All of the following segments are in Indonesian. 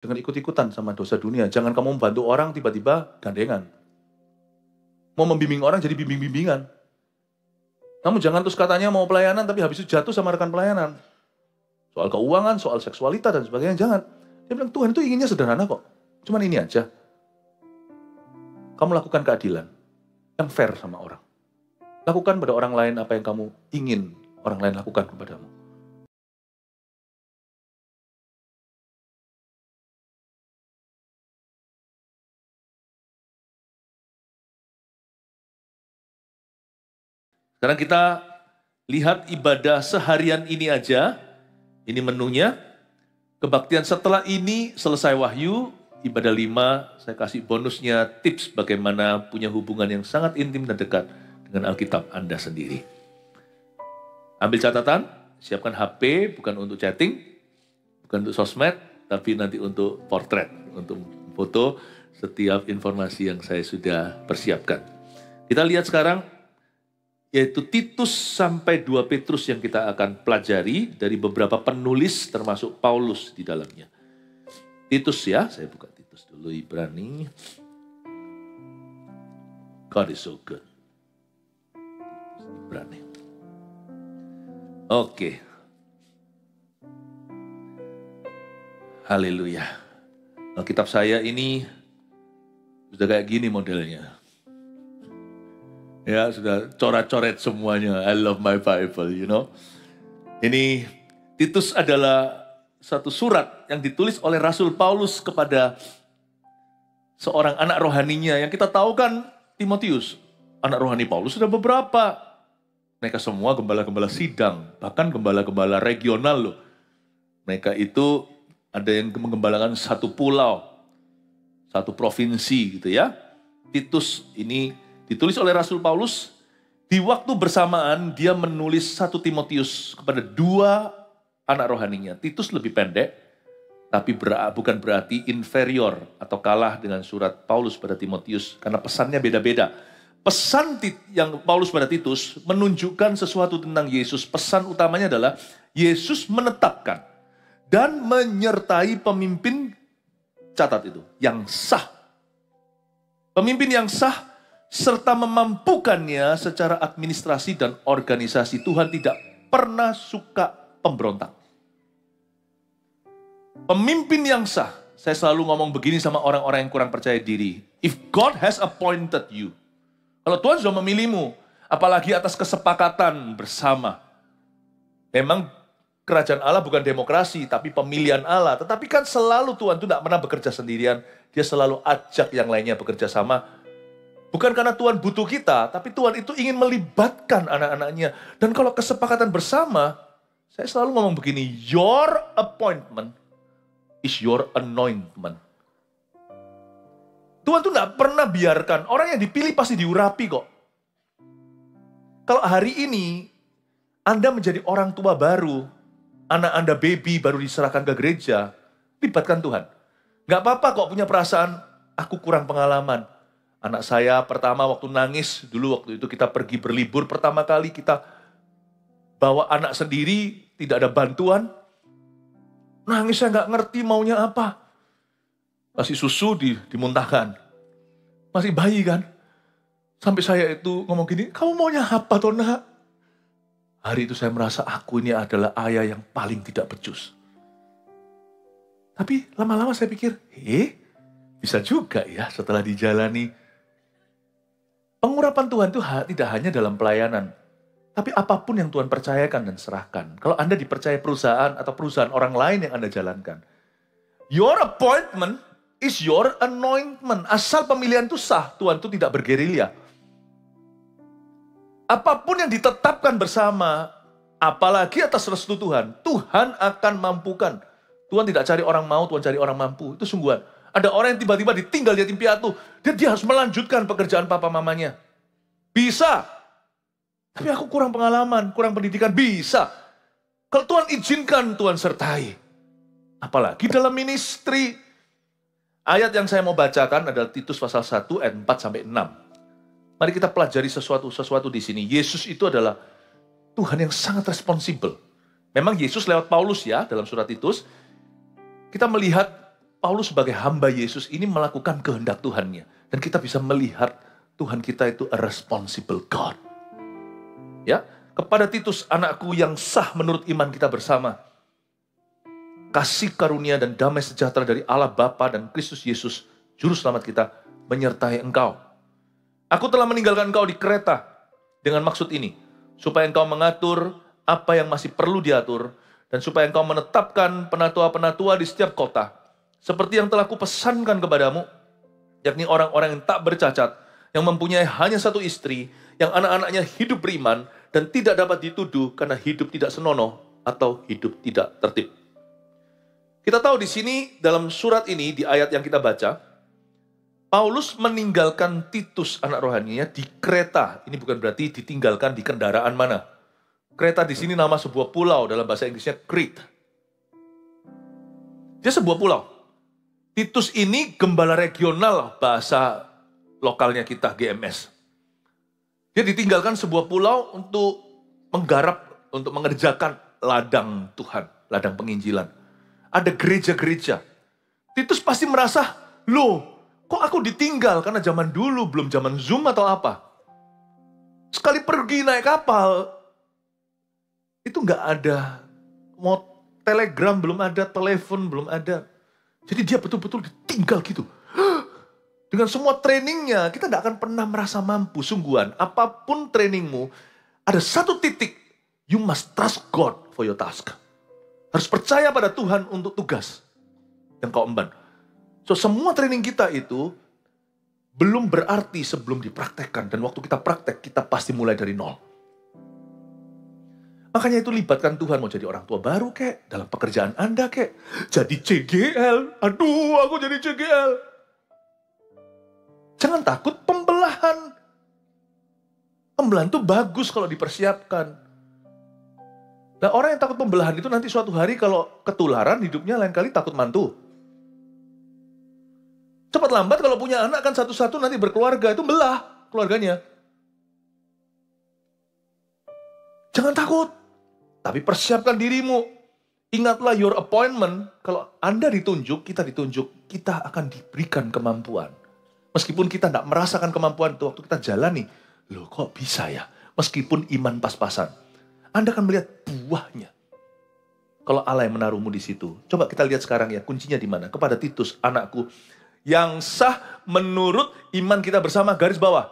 dengan ikut-ikutan sama dosa dunia. Jangan kamu membantu orang tiba-tiba gandengan. Mau membimbing orang jadi bimbing-bimbingan. Kamu jangan terus katanya mau pelayanan tapi habis itu jatuh sama rekan pelayanan. Soal keuangan, soal seksualitas dan sebagainya, jangan. Dia bilang Tuhan itu inginnya sederhana kok. Cuman ini aja. Kamu lakukan keadilan yang fair sama orang. Lakukan pada orang lain apa yang kamu ingin orang lain lakukan kepadamu. Sekarang kita lihat ibadah seharian ini aja. Ini menunya. Kebaktian setelah ini selesai wahyu. Ibadah 5, saya kasih bonusnya tips bagaimana punya hubungan yang sangat intim dan dekat dengan Alkitab Anda sendiri. Ambil catatan, siapkan HP bukan untuk chatting, bukan untuk sosmed, tapi nanti untuk portret, untuk foto setiap informasi yang saya sudah persiapkan. Kita lihat sekarang, yaitu Titus sampai 2 Petrus yang kita akan pelajari dari beberapa penulis termasuk Paulus di dalamnya. Titus ya, saya buka Titus dulu, Ibrani. God is so good. Ibrani. Oke. Haleluya. Alkitab saya ini sudah kayak gini modelnya. Ya, sudah coret-coret semuanya. I love my Bible, you know. Ini Titus adalah satu surat yang ditulis oleh Rasul Paulus kepada seorang anak rohaninya. Yang kita tahu kan Timotius, anak rohani Paulus sudah beberapa. Mereka semua gembala-gembala sidang, bahkan gembala-gembala regional loh. Mereka itu ada yang menggembalakan satu pulau, satu provinsi gitu ya. Titus ini ditulis oleh Rasul Paulus. Di waktu bersamaan dia menulis 1 Timotius kepada 2 anak rohaninya. Titus lebih pendek, tapi bukan berarti inferior atau kalah dengan surat Paulus pada Timotius, karena pesannya beda-beda. Pesan yang Paulus pada Titus menunjukkan sesuatu tentang Yesus. Pesan utamanya adalah Yesus menetapkan dan menyertai pemimpin, catat itu, yang sah. Pemimpin yang sah serta memampukannya secara administrasi dan organisasi. Tuhan tidak pernah suka pemberontak. Pemimpin yang sah, saya selalu ngomong begini sama orang-orang yang kurang percaya diri. If God has appointed you, kalau Tuhan sudah memilihmu, apalagi atas kesepakatan bersama. Memang kerajaan Allah bukan demokrasi, tapi pemilihan Allah. Tetapi kan selalu Tuhan itu tidak pernah bekerja sendirian. Dia selalu ajak yang lainnya bekerja sama. Bukan karena Tuhan butuh kita, tapi Tuhan itu ingin melibatkan anak-anaknya. Dan kalau kesepakatan bersama, saya selalu ngomong begini, your appointment is your anointment. Tuhan tuh gak pernah biarkan, orang yang dipilih pasti diurapi kok. Kalau hari ini, Anda menjadi orang tua baru, anak Anda baby baru diserahkan ke gereja, libatkan Tuhan. Gak apa-apa kok punya perasaan, aku kurang pengalaman. Anak saya pertama waktu nangis, dulu waktu itu kita pergi berlibur, pertama kali kita bawa anak sendiri, tidak ada bantuan. Nangis saya nggak ngerti maunya apa. Kasih susu dimuntahkan. Masih bayi kan. Sampai saya itu ngomong gini, kamu maunya apa toh nak? Hari itu saya merasa aku ini adalah ayah yang paling tidak becus. Tapi lama-lama saya pikir, bisa juga ya setelah dijalani. Pengurapan Tuhan itu tidak hanya dalam pelayanan. Tapi apapun yang Tuhan percayakan dan serahkan. Kalau Anda dipercaya perusahaan atau perusahaan orang lain yang Anda jalankan. Your appointment is your anointment. Asal pemilihan itu sah, Tuhan itu tidak bergerilya. Apapun yang ditetapkan bersama, apalagi atas restu Tuhan, Tuhan akan mampukan. Tuhan tidak cari orang mau, Tuhan cari orang mampu. Itu sungguhan. Ada orang yang tiba-tiba ditinggal yatim piatu. Dia harus melanjutkan pekerjaan papa mamanya. Bisa. Tapi aku kurang pengalaman, kurang pendidikan, bisa. Kalau Tuhan izinkan, Tuhan sertai. Apalagi dalam ministry. Ayat yang saya mau bacakan adalah Titus pasal 1 ayat 4-6. Mari kita pelajari sesuatu di sini. Yesus itu adalah Tuhan yang sangat responsibel. Memang Yesus lewat Paulus ya, dalam surat Titus. Kita melihat Paulus sebagai hamba Yesus ini melakukan kehendak Tuhannya. Dan kita bisa melihat Tuhan kita itu a responsible God. Ya, kepada Titus, anakku yang sah menurut iman kita bersama. Kasih karunia dan damai sejahtera dari Allah Bapa dan Kristus Yesus, Juru Selamat kita, menyertai engkau. Aku telah meninggalkan engkau di Kreta dengan maksud ini, supaya engkau mengatur apa yang masih perlu diatur, dan supaya engkau menetapkan penatua-penatua di setiap kota, seperti yang telah kupesankan kepadamu, yakni orang-orang yang tak bercacat, yang mempunyai hanya satu istri, yang anak-anaknya hidup beriman, dan tidak dapat dituduh karena hidup tidak senonoh atau hidup tidak tertib. Kita tahu di sini, dalam surat ini, di ayat yang kita baca, Paulus meninggalkan Titus anak rohaninya di Kreta. Ini bukan berarti ditinggalkan di kendaraan mana. Kreta di sini nama sebuah pulau, dalam bahasa Inggrisnya Crete. Dia sebuah pulau. Titus ini gembala regional bahasa lokalnya kita, GMS. Dia ditinggalkan sebuah pulau untuk menggarap, untuk mengerjakan ladang Tuhan, ladang penginjilan. Ada gereja-gereja. Titus pasti merasa, loh, kok aku ditinggal? Karena zaman dulu, belum zaman Zoom atau apa. Sekali pergi naik kapal, itu nggak ada. Mau telegram belum ada, telepon belum ada. Jadi dia betul-betul ditinggal gitu. Dengan semua trainingnya, kita nggak akan pernah merasa mampu. Sungguhan, apapun trainingmu, ada satu titik, you must trust God for your task. Harus percaya pada Tuhan untuk tugas yang kau emban. So, semua training kita itu belum berarti sebelum dipraktekkan. Dan waktu kita praktek, kita pasti mulai dari nol. Makanya itu libatkan Tuhan, mau jadi orang tua baru kek, dalam pekerjaan Anda kek, jadi CGL. Aduh, aku jadi CGL. Jangan takut pembelahan. Pembelahan itu bagus kalau dipersiapkan. Nah, orang yang takut pembelahan itu nanti suatu hari kalau ketularan hidupnya lain kali takut mantu. Cepat lambat kalau punya anak kan satu-satu nanti berkeluarga, itu belah keluarganya. Jangan takut, tapi persiapkan dirimu. Ingatlah your appointment, kalau Anda ditunjuk, kita akan diberikan kemampuan. Meskipun kita tidak merasakan kemampuan itu waktu kita jalani, loh kok bisa ya? Meskipun iman pas-pasan. Anda akan melihat buahnya. Kalau Allah yang menaruhmu di situ. Coba kita lihat sekarang ya, kuncinya di mana? Kepada Titus, anakku, yang sah menurut iman kita bersama, garis bawah.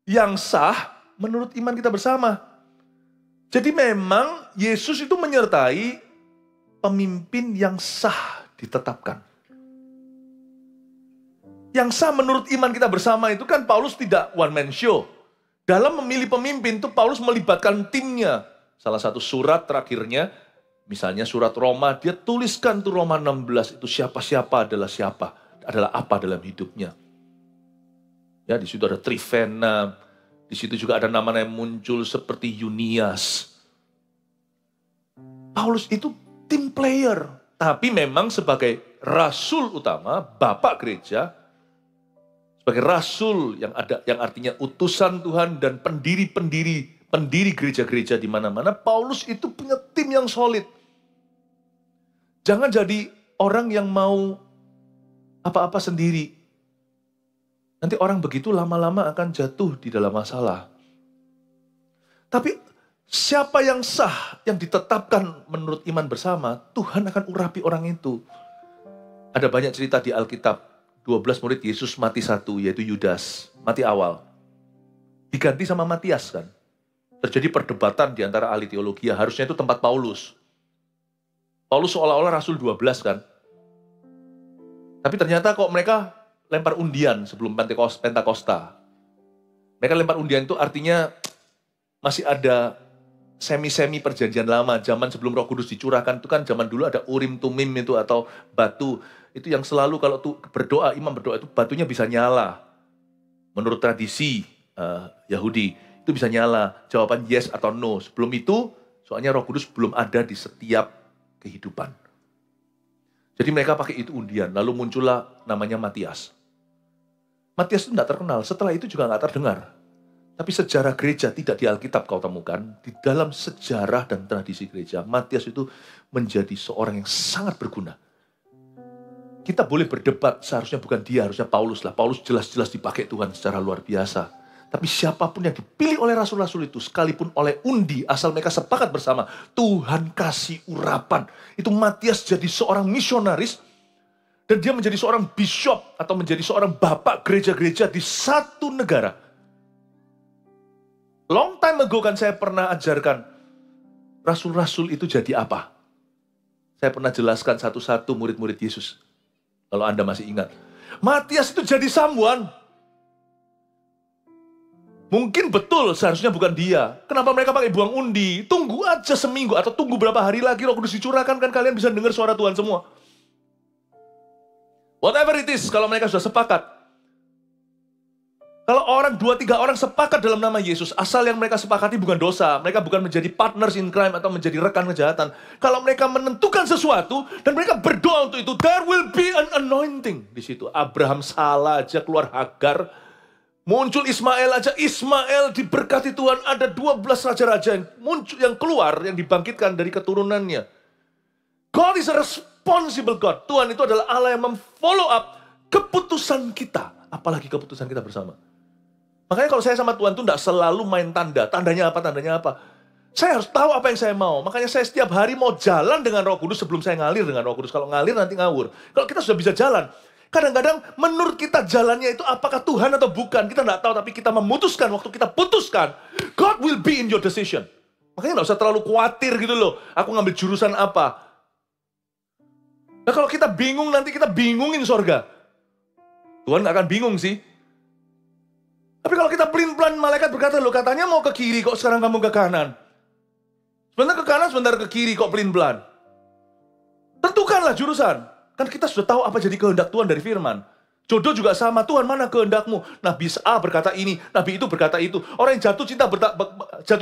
Yang sah menurut iman kita bersama. Jadi memang Yesus itu menyertai pemimpin yang sah ditetapkan. Yang sah menurut iman kita bersama itu kan Paulus tidak one man show. Dalam memilih pemimpin itu Paulus melibatkan timnya. Salah satu surat terakhirnya, misalnya surat Roma, dia tuliskan tuh Roma 16 itu siapa-siapa adalah siapa, adalah apa dalam hidupnya. Ya, di situ ada Trifena, di situ juga ada nama-nama yang muncul seperti Yunias. Paulus itu team player, tapi memang sebagai rasul utama, bapak gereja, sebagai rasul yang artinya utusan Tuhan dan pendiri gereja-gereja di mana-mana, Paulus itu punya tim yang solid. Jangan jadi orang yang mau apa-apa sendiri. Nanti orang begitu lama-lama akan jatuh di dalam masalah. Tapi siapa yang sah, yang ditetapkan menurut iman bersama, Tuhan akan urapi orang itu. Ada banyak cerita di Alkitab. 12 murid Yesus mati satu, yaitu Yudas, mati awal. Diganti sama Matias kan. Terjadi perdebatan di antara ahli teologi, harusnya itu tempat Paulus. Paulus seolah-olah Rasul 12 kan. Tapi ternyata kok mereka lempar undian sebelum Pentakosta. Mereka lempar undian itu artinya masih ada semi-semi perjanjian lama. Zaman sebelum Roh Kudus dicurahkan itu kan zaman dulu ada Urim Tumim itu atau batu. Itu yang selalu kalau tuh berdoa, imam berdoa itu batunya bisa nyala. Menurut tradisi Yahudi, itu bisa nyala. Jawaban yes atau no. Sebelum itu, soalnya Roh Kudus belum ada di setiap kehidupan. Jadi mereka pakai itu undian. Lalu muncullah namanya Matias. Matias itu tidak terkenal. Setelah itu juga nggak terdengar. Tapi sejarah gereja tidak di Alkitab kau temukan. Di dalam sejarah dan tradisi gereja, Matias itu menjadi seorang yang sangat berguna. Kita boleh berdebat, seharusnya bukan dia, harusnya Paulus lah. Paulus jelas-jelas dipakai Tuhan secara luar biasa. Tapi siapapun yang dipilih oleh rasul-rasul itu, sekalipun oleh undi, asal mereka sepakat bersama, Tuhan kasih urapan. Itu Matias jadi seorang misionaris, dan dia menjadi seorang bishop, atau menjadi seorang bapak gereja-gereja di satu negara. Long time ago kan saya pernah ajarkan, rasul-rasul itu jadi apa? Saya pernah jelaskan satu-satu murid-murid Yesus. Kalau Anda masih ingat. Matias itu jadi someone. Mungkin betul seharusnya bukan dia. Kenapa mereka pakai buang undi? Tunggu aja seminggu atau tunggu berapa hari lagi Roh Kudus dicurahkan, kan kalian bisa dengar suara Tuhan semua. Whatever it is, kalau mereka sudah sepakat. Kalau orang 2-3 orang sepakat dalam nama Yesus, asal yang mereka sepakati bukan dosa. Mereka bukan menjadi partners in crime atau menjadi rekan kejahatan. Kalau mereka menentukan sesuatu dan mereka berdoa untuk itu, there will be an anointing di situ. Abraham salah aja keluar Hagar. Muncul Ismail aja, Ismail diberkati Tuhan. Ada 12 raja-raja yang muncul, yang keluar, yang dibangkitkan dari keturunannya. God is a responsible God. Tuhan itu adalah Allah yang memfollow up keputusan kita. Apalagi keputusan kita bersama. Makanya kalau saya sama Tuhan itu tidak selalu main tanda. Tandanya apa, tandanya apa. Saya harus tahu apa yang saya mau. Makanya saya setiap hari mau jalan dengan Roh Kudus sebelum saya ngalir dengan Roh Kudus. Kalau ngalir nanti ngawur. Kalau kita sudah bisa jalan. Kadang-kadang menurut kita jalannya itu apakah Tuhan atau bukan. Kita tidak tahu, tapi kita memutuskan. Waktu kita putuskan, God will be in your decision. Makanya tidak usah terlalu khawatir gitu loh. Aku ngambil jurusan apa. Nah kalau kita bingung, nanti kita bingungin sorga. Tuhan nggak akan bingung sih. Tapi kalau kita pelin-pelan, malaikat berkata, loh katanya mau ke kiri, kok sekarang kamu ke kanan? Sebentar ke kanan, sebentar ke kiri, kok pelin-pelan? Tentukanlah jurusan. Kan kita sudah tahu apa jadi kehendak Tuhan dari firman. Jodoh juga sama, Tuhan mana kehendakmu? Nabi A berkata ini, Nabi itu berkata itu. Orang yang jatuh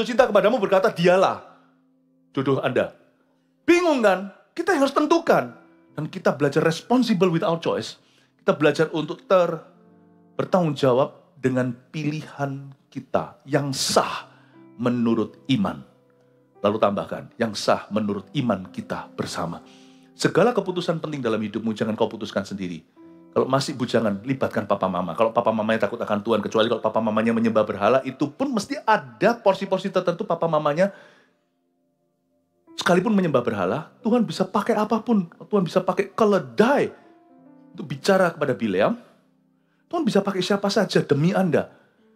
cinta kepadamu berkata, dialah jodoh Anda. Bingung kan? Kita yang harus tentukan. Dan kita belajar responsible with our choice. Kita belajar untuk bertanggung jawab dengan pilihan kita yang sah menurut iman. Lalu tambahkan, yang sah menurut iman kita bersama. Segala keputusan penting dalam hidupmu jangan kau putuskan sendiri. Kalau masih bujangan, libatkan papa mama. Kalau papa mamanya takut akan Tuhan, kecuali kalau papa mamanya menyembah berhala, itu pun mesti ada porsi-porsi tertentu papa mamanya. Sekalipun menyembah berhala, Tuhan bisa pakai apapun. Tuhan bisa pakai keledai untuk bicara kepada Bileam. Tuhan bisa pakai siapa saja demi Anda.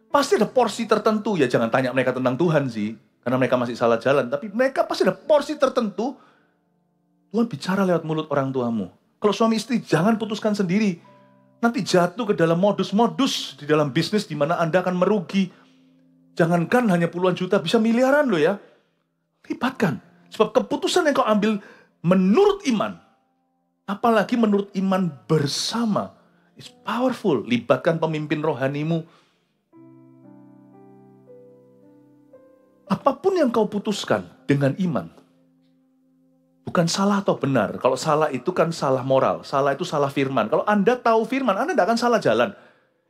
Pasti ada porsi tertentu. Ya jangan tanya mereka tentang Tuhan sih. Karena mereka masih salah jalan. Tapi mereka pasti ada porsi tertentu. Tuhan bicara lewat mulut orang tuamu. Kalau suami istri jangan putuskan sendiri. Nanti jatuh ke dalam modus-modus di dalam bisnis di mana Anda akan merugi. Jangankan hanya puluhan juta, bisa miliaran loh ya. Libatkan. Sebab keputusan yang kau ambil menurut iman. Apalagi menurut iman bersama. It's powerful. Libatkan pemimpin rohanimu. Apapun yang kau putuskan dengan iman. Bukan salah atau benar. Kalau salah itu kan salah moral. Salah itu salah firman. Kalau Anda tahu firman, Anda tidak akan salah jalan.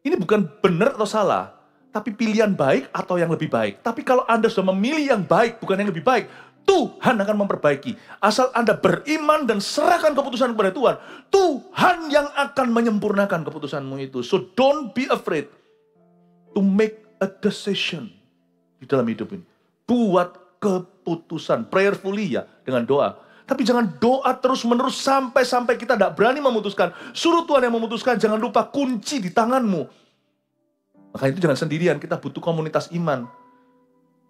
Ini bukan benar atau salah. Tapi pilihan baik atau yang lebih baik. Tapi kalau Anda sudah memilih yang baik, bukan yang lebih baik, Tuhan akan memperbaiki. Asal Anda beriman dan serahkan keputusan kepada Tuhan. Tuhan yang akan menyempurnakan keputusanmu itu. So don't be afraid to make a decision di dalam hidup ini. Buat keputusan. Prayerfully ya, dengan doa. Tapi jangan doa terus-menerus sampai kita tidak berani memutuskan. Suruh Tuhan yang memutuskan. Jangan lupa kunci di tanganmu. Makanya itu jangan sendirian. Kita butuh komunitas iman.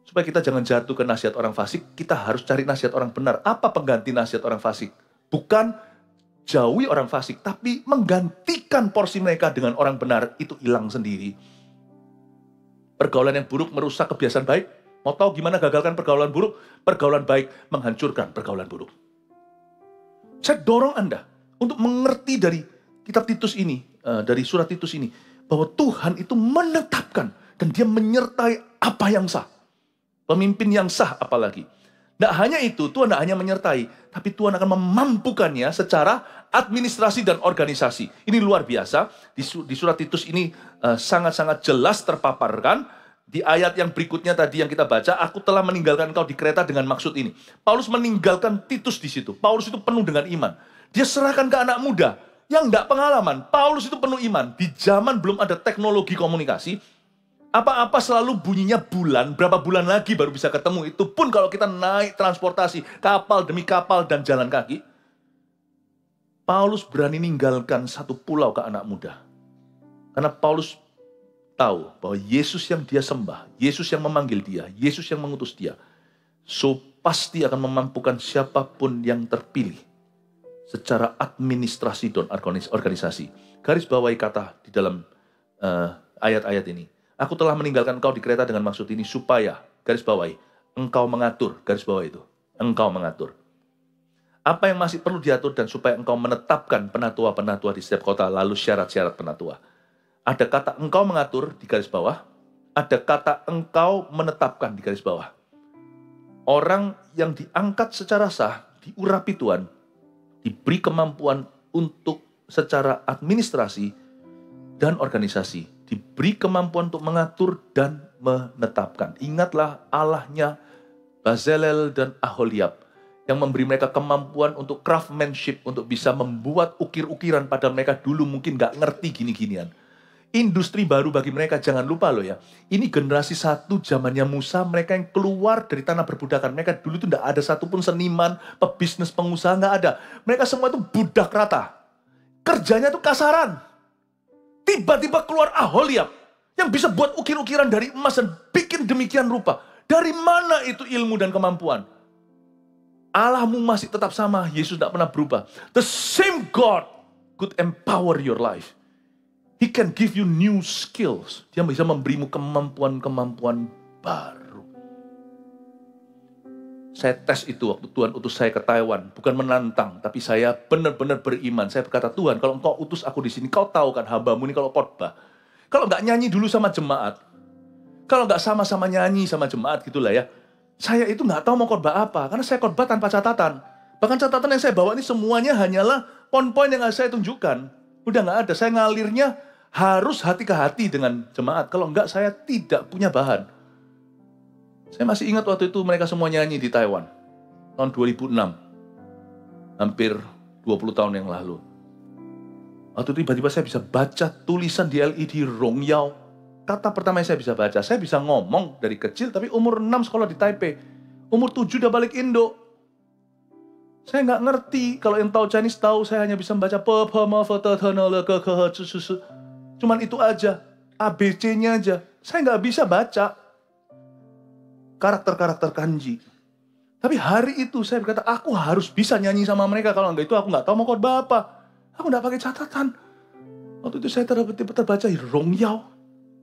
Supaya kita jangan jatuh ke nasihat orang fasik, kita harus cari nasihat orang benar. Apa pengganti nasihat orang fasik? Bukan jauhi orang fasik, tapi menggantikan porsi mereka dengan orang benar, itu hilang sendiri. Pergaulan yang buruk merusak kebiasaan baik. Mau tahu gimana gagalkan pergaulan buruk? Pergaulan baik menghancurkan pergaulan buruk. Saya dorong Anda untuk mengerti dari kitab Titus ini, dari surat Titus ini, bahwa Tuhan itu menetapkan dan Dia menyertai apa yang sah. Pemimpin yang sah apalagi. Tidak hanya itu, Tuhan tidak hanya menyertai, tapi Tuhan akan memampukannya secara administrasi dan organisasi. Ini luar biasa. Di surat Titus ini sangat-sangat jelas terpaparkan. Di ayat yang berikutnya tadi yang kita baca, aku telah meninggalkan engkau di Kreta dengan maksud ini. Paulus meninggalkan Titus di situ. Paulus itu penuh dengan iman. Dia serahkan ke anak muda. yang enggak pengalaman. Paulus itu penuh iman. Di zaman belum ada teknologi komunikasi, apa-apa selalu bunyinya bulan, berapa bulan lagi baru bisa ketemu. Itu pun kalau kita naik transportasi, kapal demi kapal dan jalan kaki. Paulus berani ninggalkan satu pulau ke anak muda. Karena Paulus tahu bahwa Yesus yang dia sembah, Yesus yang memanggil dia, Yesus yang mengutus dia, pasti akan memampukan siapapun yang terpilih secara administrasi dan organisasi. Garis bawahi kata di dalam ayat-ayat ini. Aku telah meninggalkan engkau di Kreta dengan maksud ini supaya, garis bawahi, engkau mengatur, garis bawah itu, engkau mengatur. Apa yang masih perlu diatur dan supaya engkau menetapkan penatua-penatua di setiap kota, lalu syarat-syarat penatua. Ada kata engkau mengatur di garis bawah, ada kata engkau menetapkan di garis bawah. Orang yang diangkat secara sah, diurapi Tuhan, diberi kemampuan untuk secara administrasi dan organisasi, diberi kemampuan untuk mengatur dan menetapkan. Ingatlah Allahnya Bezalel dan Aholiab, yang memberi mereka kemampuan untuk craftsmanship, untuk bisa membuat ukir-ukiran, padahal mereka dulu mungkin nggak ngerti gini-ginian. Industri baru bagi mereka, jangan lupa loh ya. Ini generasi satu zamannya Musa, mereka yang keluar dari tanah perbudakan. Mereka dulu tuh nggak ada satupun seniman, pebisnis, pengusaha, nggak ada. Mereka semua itu budak rata. Kerjanya tuh kasaran. Tiba-tiba keluar Aholiab, yang bisa buat ukir-ukiran dari emas dan bikin demikian rupa. Dari mana itu ilmu dan kemampuan? Allahmu masih tetap sama, Yesus tidak pernah berubah. The same God could empower your life. He can give you new skills. Dia bisa memberimu kemampuan-kemampuan baru. Saya tes itu waktu Tuhan utus saya ke Taiwan. Bukan menantang, tapi saya benar-benar beriman. Saya berkata, Tuhan, kalau engkau utus aku di sini, kau tahu kan hambamu ini kalau khotbah. Kalau nggak nyanyi dulu sama jemaat, kalau nggak sama-sama nyanyi sama jemaat gitulah ya, saya itu nggak tahu mau khotbah apa, karena saya khotbah tanpa catatan. Bahkan catatan yang saya bawa ini semuanya hanyalah poin-poin yang saya tunjukkan. Udah nggak ada, saya ngalirnya harus hati ke hati dengan jemaat. Kalau enggak, saya tidak punya bahan. Saya masih ingat waktu itu mereka semua nyanyi di Taiwan. Tahun 2006. Hampir 20 tahun yang lalu. Waktu itu tiba-tiba saya bisa baca tulisan di LED Rong Yao. Kata pertama yang saya bisa baca, saya bisa ngomong dari kecil, tapi umur 6 sekolah di Taipei. Umur 7 udah balik Indo. Saya nggak ngerti, kalau yang tahu Chinese tahu, saya hanya bisa membaca cuman itu aja, ABC-nya aja. Saya nggak bisa baca karakter-karakter kanji. Tapi hari itu saya berkata, aku harus bisa nyanyi sama mereka, kalau nggak itu aku nggak tahu mau khotbah apa. Aku nggak pakai catatan. Waktu itu saya terbaca Rong Yao.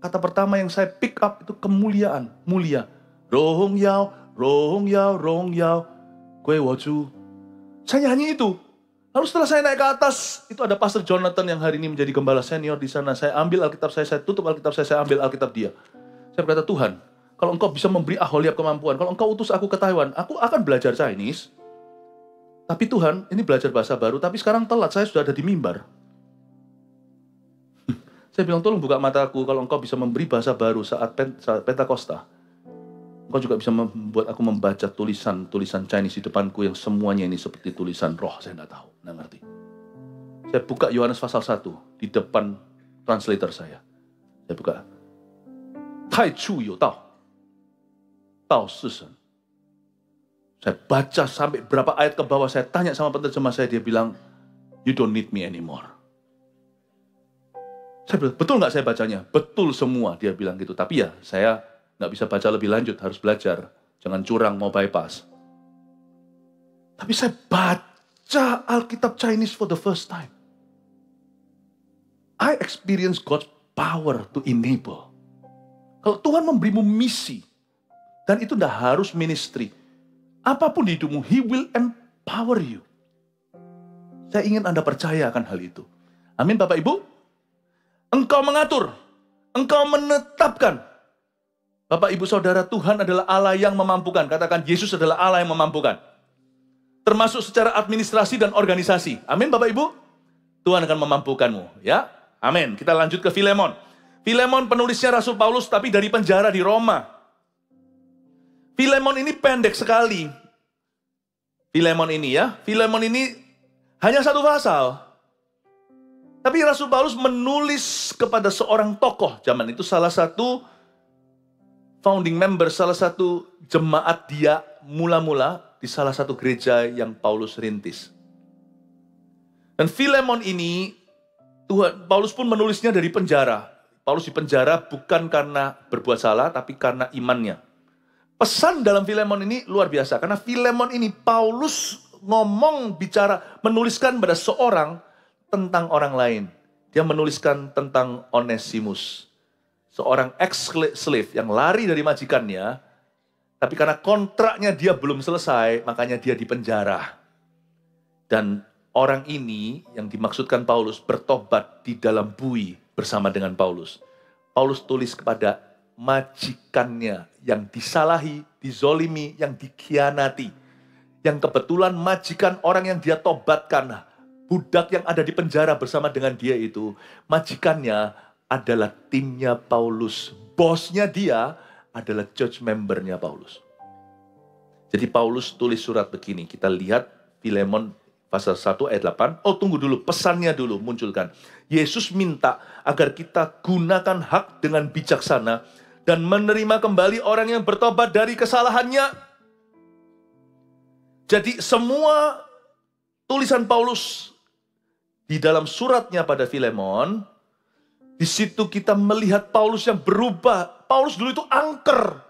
Kata pertama yang saya pick up itu kemuliaan, mulia. Rong Yao, Rong Yao, Rong Yao, Gui Woju. Saya nyanyi itu. Lalu setelah saya naik ke atas, itu ada Pastor Jonathan yang hari ini menjadi gembala senior di sana. Saya ambil Alkitab saya tutup Alkitab saya ambil Alkitab dia. Saya berkata, Tuhan, kalau engkau bisa memberi Aholiab kemampuan, kalau engkau utus aku ke Taiwan, aku akan belajar Chinese. Tapi Tuhan, ini belajar bahasa baru, tapi sekarang telat, saya sudah ada di mimbar. Saya bilang, tolong buka mataku, kalau engkau bisa memberi bahasa baru saat Pentakosta, engkau juga bisa membuat aku membaca tulisan Chinese di depanku yang semuanya ini seperti tulisan roh, saya tidak tahu, tidak ngerti. Saya buka Yohanes pasal 1 di depan translator saya. Saya buka, Tai Chu Yo Dao, Dao Si Shen. Saya baca sampai berapa ayat ke bawah, saya tanya sama penerjemah saya, dia bilang, you don't need me anymore. Saya bilang, betul nggak saya bacanya? Betul semua, dia bilang gitu. Tapi ya, saya nggak bisa baca lebih lanjut, harus belajar. Jangan curang, mau bypass. Tapi saya baca Alkitab Chinese for the first time. I experience God's power to enable. Kalau Tuhan memberimu misi, dan itu tidak harus ministry, apapun di hidupmu, He will empower you. Saya ingin Anda percaya akan hal itu. Amin Bapak Ibu. Engkau mengatur, engkau menetapkan. Bapak Ibu Saudara, Tuhan adalah Allah yang memampukan. Katakan, Yesus adalah Allah yang memampukan. Termasuk secara administrasi dan organisasi. Amin Bapak Ibu. Tuhan akan memampukanmu. Ya, amin. Kita lanjut ke Filemon. Filemon penulisnya Rasul Paulus, tapi dari penjara di Roma. Filemon ini pendek sekali. Filemon ini hanya satu pasal. Tapi Rasul Paulus menulis kepada seorang tokoh zaman itu, salah satu founding member, salah satu jemaat dia mula-mula di salah satu gereja yang Paulus rintis. Dan Filemon ini, Paulus pun menulisnya dari penjara. Paulus di penjara bukan karena berbuat salah, tapi karena imannya. Pesan dalam Filemon ini luar biasa, karena Filemon ini Paulus menuliskan pada seorang tentang orang lain. Dia menuliskan tentang Onesimus, seorang ex-slave yang lari dari majikannya, tapi karena kontraknya dia belum selesai, makanya dia dipenjara. Dan orang ini yang dimaksudkan Paulus bertobat di dalam bui bersama dengan Paulus. Paulus tulis kepada majikannya yang disalahi, dizolimi, yang dikhianati. Yang kebetulan majikan orang yang dia tobatkan, budak yang ada di penjara bersama dengan dia itu, majikannya adalah timnya Paulus. Bosnya dia adalah church membernya Paulus. Jadi Paulus tulis surat begini, kita lihat Filemon pasal 1 ayat 8. Oh tunggu dulu, pesannya dulu munculkan. Yesus minta agar kita gunakan hak dengan bijaksana dan menerima kembali orang yang bertobat dari kesalahannya. Jadi semua tulisan Paulus di dalam suratnya pada Filemon, di situ kita melihat Paulus yang berubah. Paulus dulu itu angker.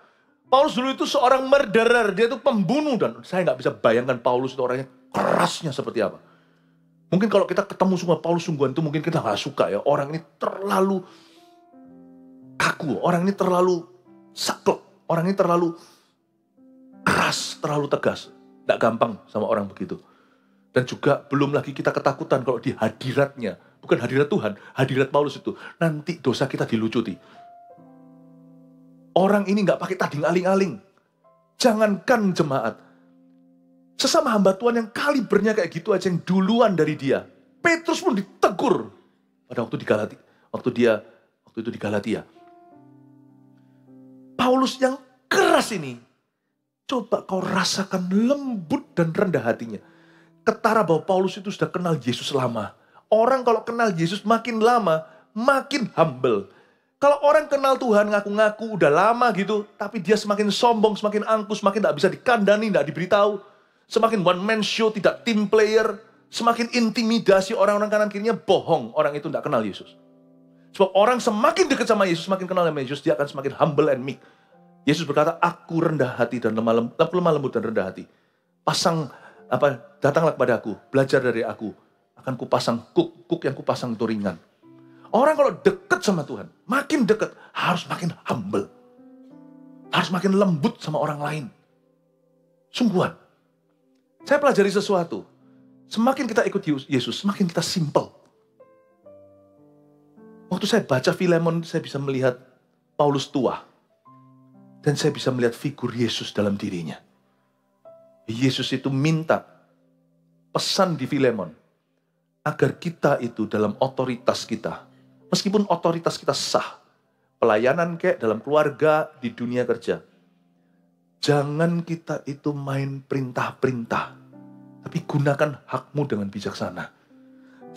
Paulus dulu itu seorang murderer, dia itu pembunuh. Dan saya nggak bisa bayangkan Paulus itu orangnya kerasnya seperti apa. Mungkin kalau kita ketemu semua Paulus sungguhan itu mungkin kita nggak suka ya. Orang ini terlalu kaku, orang ini terlalu saklek, orang ini terlalu keras, terlalu tegas. Nggak gampang sama orang begitu. Dan juga belum lagi kita ketakutan kalau di hadiratnya, bukan hadirat Tuhan, hadirat Paulus itu, nanti dosa kita dilucuti. Orang ini nggak pakai tading aling-aling. Jangankan jemaat. Sesama hamba Tuhan yang kalibernya kayak gitu aja, yang duluan dari dia. Petrus pun ditegur pada waktu di Galatia. Waktu itu di Galatia. Paulus yang keras ini, coba kau rasakan lembut dan rendah hatinya. Ketara bahwa Paulus itu sudah kenal Yesus lama. Orang kalau kenal Yesus makin lama, makin humble. Kalau orang kenal Tuhan ngaku-ngaku udah lama gitu, tapi dia semakin sombong, semakin angkus, semakin tidak bisa dikandani, tidak diberitahu. Semakin one man show, tidak team player. Semakin intimidasi orang-orang kanan kirinya, bohong. Orang itu tidak kenal Yesus. Sebab orang semakin dekat sama Yesus, semakin kenal sama Yesus, dia akan semakin humble and meek. Yesus berkata, aku rendah hati dan lemah lembut dan rendah hati. Datanglah kepada aku, belajar dari aku. Akan kupasang kuk yang kupasang itu ringan. Orang kalau dekat sama Tuhan, makin dekat, harus makin humble. Harus makin lembut sama orang lain. Sungguhan. Saya pelajari sesuatu. Semakin kita ikut Yesus, semakin kita simple. Waktu saya baca Filemon, saya bisa melihat Paulus tua. Dan saya bisa melihat figur Yesus dalam dirinya. Yesus itu minta pesan di Filemon. Agar kita itu dalam otoritas kita. Meskipun otoritas kita sah. Pelayanan kayak dalam keluarga, di dunia kerja. Jangan kita itu main perintah-perintah. Tapi gunakan hakmu dengan bijaksana.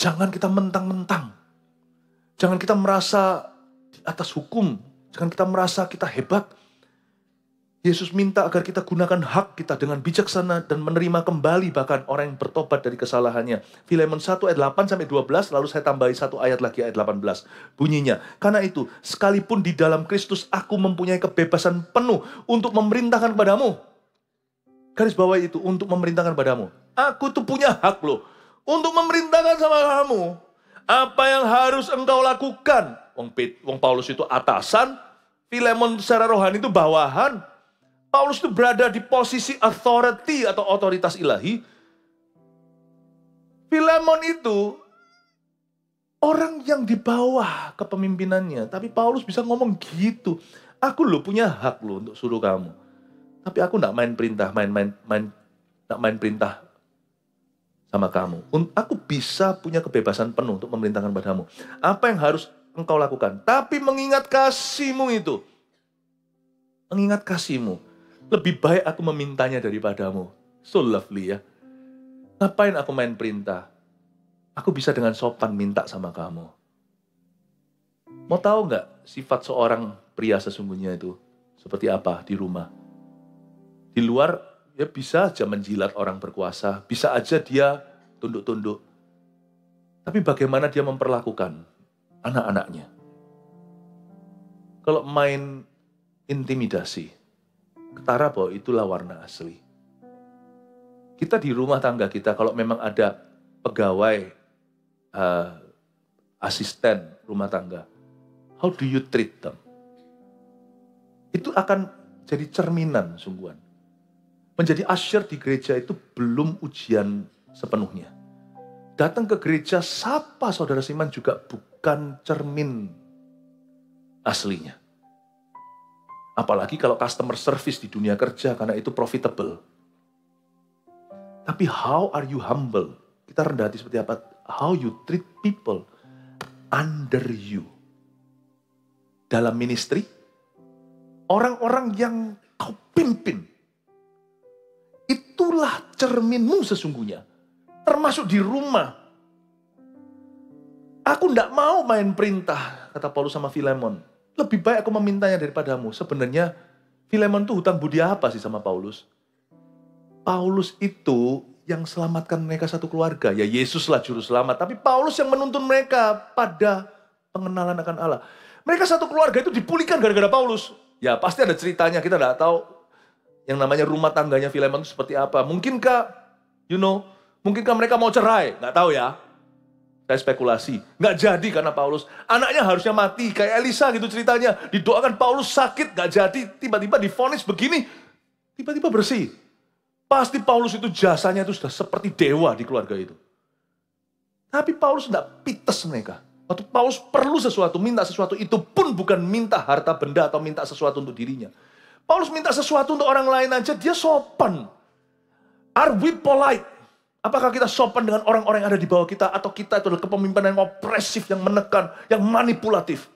Jangan kita mentang-mentang. Jangan kita merasa di atas hukum. Jangan kita merasa kita hebat. Yesus minta agar kita gunakan hak kita dengan bijaksana dan menerima kembali bahkan orang yang bertobat dari kesalahannya. Filemon 1 ayat 8-12, lalu saya tambahi satu ayat lagi ayat 18. Bunyinya, karena itu sekalipun di dalam Kristus aku mempunyai kebebasan penuh untuk memerintahkan kepadamu. Garis bawah itu, untuk memerintahkan padamu. Aku tuh punya hak loh, untuk memerintahkan sama kamu. Apa yang harus engkau lakukan? Wong Paulus itu atasan, Filemon secara rohani itu bawahan. Paulus itu berada di posisi authority atau otoritas ilahi. Filemon itu orang yang di bawah kepemimpinannya. Tapi Paulus bisa ngomong gitu. Aku loh punya hak loh untuk suruh kamu. Tapi aku gak main perintah sama kamu. Aku bisa punya kebebasan penuh untuk memerintahkan padamu. Apa yang harus engkau lakukan? Tapi mengingat kasihmu itu. Mengingat kasihmu. Lebih baik aku memintanya daripadamu. So lovely ya. Ngapain aku main perintah? aku bisa dengan sopan minta sama kamu. Mau tahu nggak sifat seorang pria sesungguhnya itu seperti apa di rumah? Di luar, ya bisa aja menjilat orang berkuasa, bisa aja dia tunduk-tunduk. Tapi bagaimana dia memperlakukan anak-anaknya? Kalau main intimidasi, ketara bahwa itulah warna asli. Kita di rumah tangga kita, kalau memang ada pegawai, asisten rumah tangga, how do you treat them? Itu akan jadi cerminan sungguhan. Menjadi usher di gereja itu belum ujian sepenuhnya. Datang ke gereja, sapa saudara seiman juga bukan cermin aslinya. Apalagi kalau customer service di dunia kerja, karena itu profitable. Tapi how are you humble? Kita rendah hati seperti apa? How you treat people under you. Dalam ministry, orang-orang yang kau pimpin, itulah cerminmu sesungguhnya. Termasuk di rumah. Aku tidak mau main perintah, kata Paulus sama Filemon. Lebih baik aku memintanya daripadamu. Sebenarnya Filemon itu hutang budi apa sih sama Paulus? Paulus itu yang selamatkan mereka satu keluarga. Ya Yesus lah juru selamat. Tapi Paulus yang menuntun mereka pada pengenalan akan Allah. Mereka satu keluarga itu dipulihkan gara-gara Paulus. Ya pasti ada ceritanya, kita tidak tahu yang namanya rumah tangganya Filemon itu seperti apa. Mungkinkah, mungkinkah mereka mau cerai? Nggak tahu ya. Saya spekulasi. Nggak jadi karena Paulus. Anaknya harusnya mati. Kayak Elisa gitu ceritanya. Didoakan Paulus sakit, nggak jadi. Tiba-tiba divonis begini. Tiba-tiba bersih. Pasti Paulus itu jasanya itu sudah seperti dewa di keluarga itu. Tapi Paulus nggak pites mereka. Waktu Paulus perlu sesuatu, minta sesuatu, itu pun bukan minta harta benda atau minta sesuatu untuk dirinya. Paulus minta sesuatu untuk orang lain aja, dia sopan. Are we polite? Apakah kita sopan dengan orang-orang yang ada di bawah kita, atau kita itu adalah kepemimpinan yang opresif, yang menekan, yang manipulatif?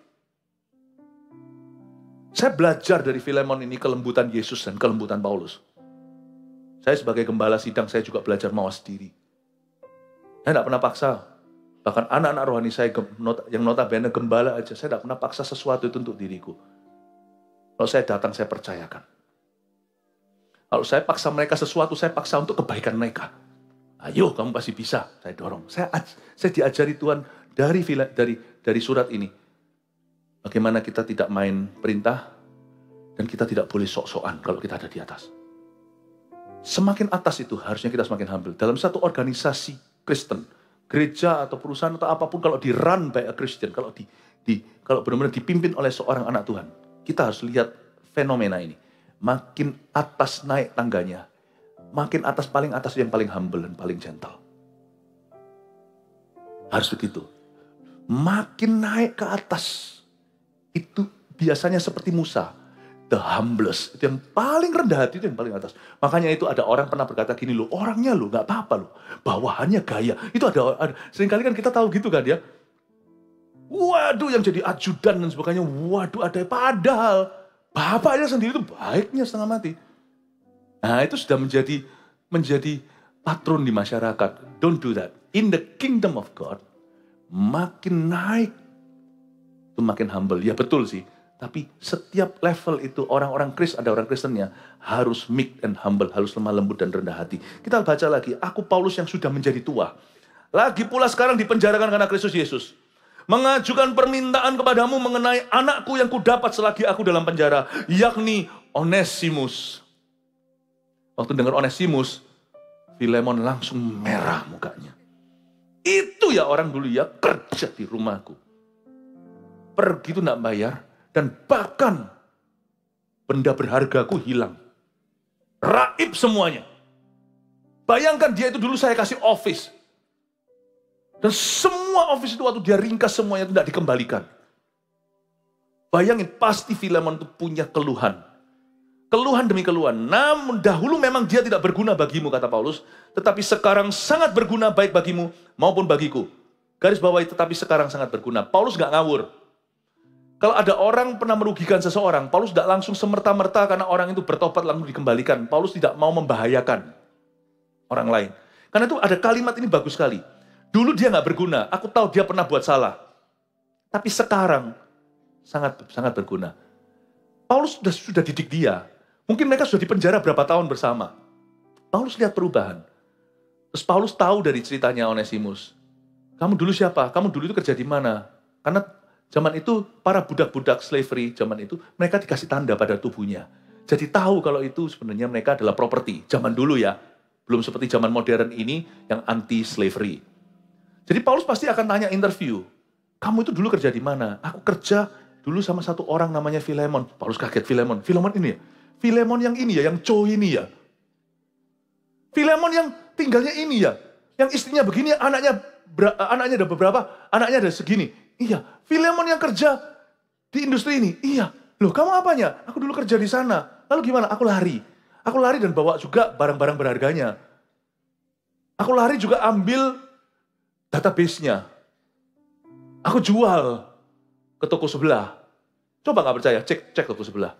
Saya belajar dari Filemon ini kelembutan Yesus dan kelembutan Paulus. Saya sebagai gembala sidang, saya juga belajar mawas diri. Saya tidak pernah paksa. Bahkan anak-anak rohani saya yang notabene gembala aja, saya tidak pernah paksa sesuatu itu untuk diriku. Kalau saya datang, saya percayakan. Kalau saya paksa mereka sesuatu, saya paksa untuk kebaikan mereka. Ayo, kamu pasti bisa. Saya dorong. Saya diajari Tuhan dari surat ini. Bagaimana kita tidak main perintah, dan kita tidak boleh sok-sokan kalau kita ada di atas. Semakin atas itu harusnya kita semakin humble. Dalam satu organisasi Kristen, gereja atau perusahaan atau apapun, kalau di-run by a Christian, kalau benar-benar dipimpin oleh seorang anak Tuhan, kita harus lihat fenomena ini. Makin atas naik tangganya, makin atas, paling atas yang paling humble dan paling gentle. Harus begitu. Makin naik ke atas, itu biasanya seperti Musa. The humblest, itu yang paling rendah hati, itu yang paling atas. Makanya itu ada orang pernah berkata gini loh, orangnya loh gak apa-apa loh, bawahannya gaya. Itu ada seringkali kan kita tahu gitu kan ya. Waduh, yang jadi ajudan dan sebagainya, waduh ada, padahal bapaknya sendiri itu baiknya setengah mati. Nah itu sudah menjadi patron di masyarakat. Don't do that. In the kingdom of God, makin naik, itu makin humble. Ya betul sih. Tapi setiap level itu orang-orang Kristen, ada orang Kristennya, harus meek and humble, harus lemah lembut dan rendah hati. Kita baca lagi, aku Paulus yang sudah menjadi tua. Lagi pula sekarang dipenjarakan karena Kristus Yesus. Mengajukan permintaan kepadamu mengenai anakku yang kudapat selagi aku dalam penjara, yakni Onesimus. Waktu dengar Onesimus, Filemon langsung merah mukanya. Itu ya orang dulu ya, kerja di rumahku. Pergi itu enggak bayar. Dan bahkan benda berhargaku hilang. Raib semuanya. Bayangkan dia itu dulu saya kasih office. Dan semua office itu waktu dia ringkas semuanya itu tidak dikembalikan. Bayangin pasti Filemon itu punya keluhan. Keluhan demi keluhan. Namun dahulu memang dia tidak berguna bagimu kata Paulus. Tetapi sekarang sangat berguna baik bagimu maupun bagiku. Garis bawahi tetapi sekarang sangat berguna. Paulus gak ngawur. Kalau ada orang pernah merugikan seseorang, Paulus tidak langsung semerta-merta karena orang itu bertobat langsung dikembalikan. Paulus tidak mau membahayakan orang lain. Karena itu ada kalimat ini bagus sekali. Dulu dia nggak berguna, aku tahu dia pernah buat salah. Tapi sekarang sangat berguna. Paulus sudah didik dia. Mungkin mereka sudah dipenjara berapa tahun bersama. Paulus lihat perubahan. Terus Paulus tahu dari ceritanya Onesimus. Kamu dulu siapa? Kamu dulu itu kerja di mana? Karena zaman itu para budak-budak slavery zaman itu mereka dikasih tanda pada tubuhnya. Jadi tahu kalau itu sebenarnya mereka adalah properti. Zaman dulu ya. Belum seperti zaman modern ini yang anti slavery. Jadi Paulus pasti akan tanya interview. Kamu itu dulu kerja di mana? Aku kerja dulu sama satu orang namanya Filemon. Paulus kaget, Filemon. Filemon ini ya? Filemon yang ini ya? Yang cowok ini ya? Filemon yang tinggalnya ini ya? Yang istrinya begini, anaknya ada beberapa, anaknya ada segini. Iya, Filemon yang kerja di industri ini. Iya. Loh, kamu apanya? Aku dulu kerja di sana. Lalu gimana? Aku lari. Aku lari dan bawa juga barang-barang berharganya. Aku lari juga ambil database-nya. Aku jual ke toko sebelah. Coba nggak percaya, cek toko sebelah.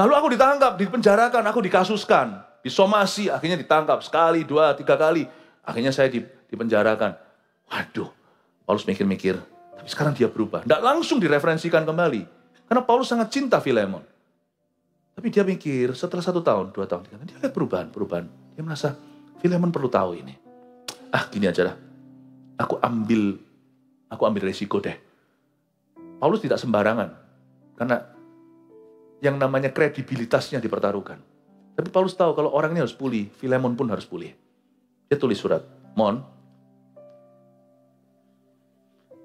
Lalu aku ditangkap, dipenjarakan, aku dikasuskan, disomasi, akhirnya ditangkap sekali, 2, 3 kali. Akhirnya saya dipenjarakan. Waduh, Paulus mikir-mikir. Tapi sekarang dia berubah. Nggak langsung direferensikan kembali. Karena Paulus sangat cinta Filemon. Tapi dia mikir, setelah 1 tahun, 2 tahun, 3 tahun, dia lihat perubahan. Dia merasa, Filemon perlu tahu ini. Gini aja lah. Aku ambil resiko deh. Paulus tidak sembarangan. Karena yang namanya kredibilitasnya dipertaruhkan. Tapi Paulus tahu kalau orang ini harus pulih, Filemon pun harus pulih. Dia tulis surat,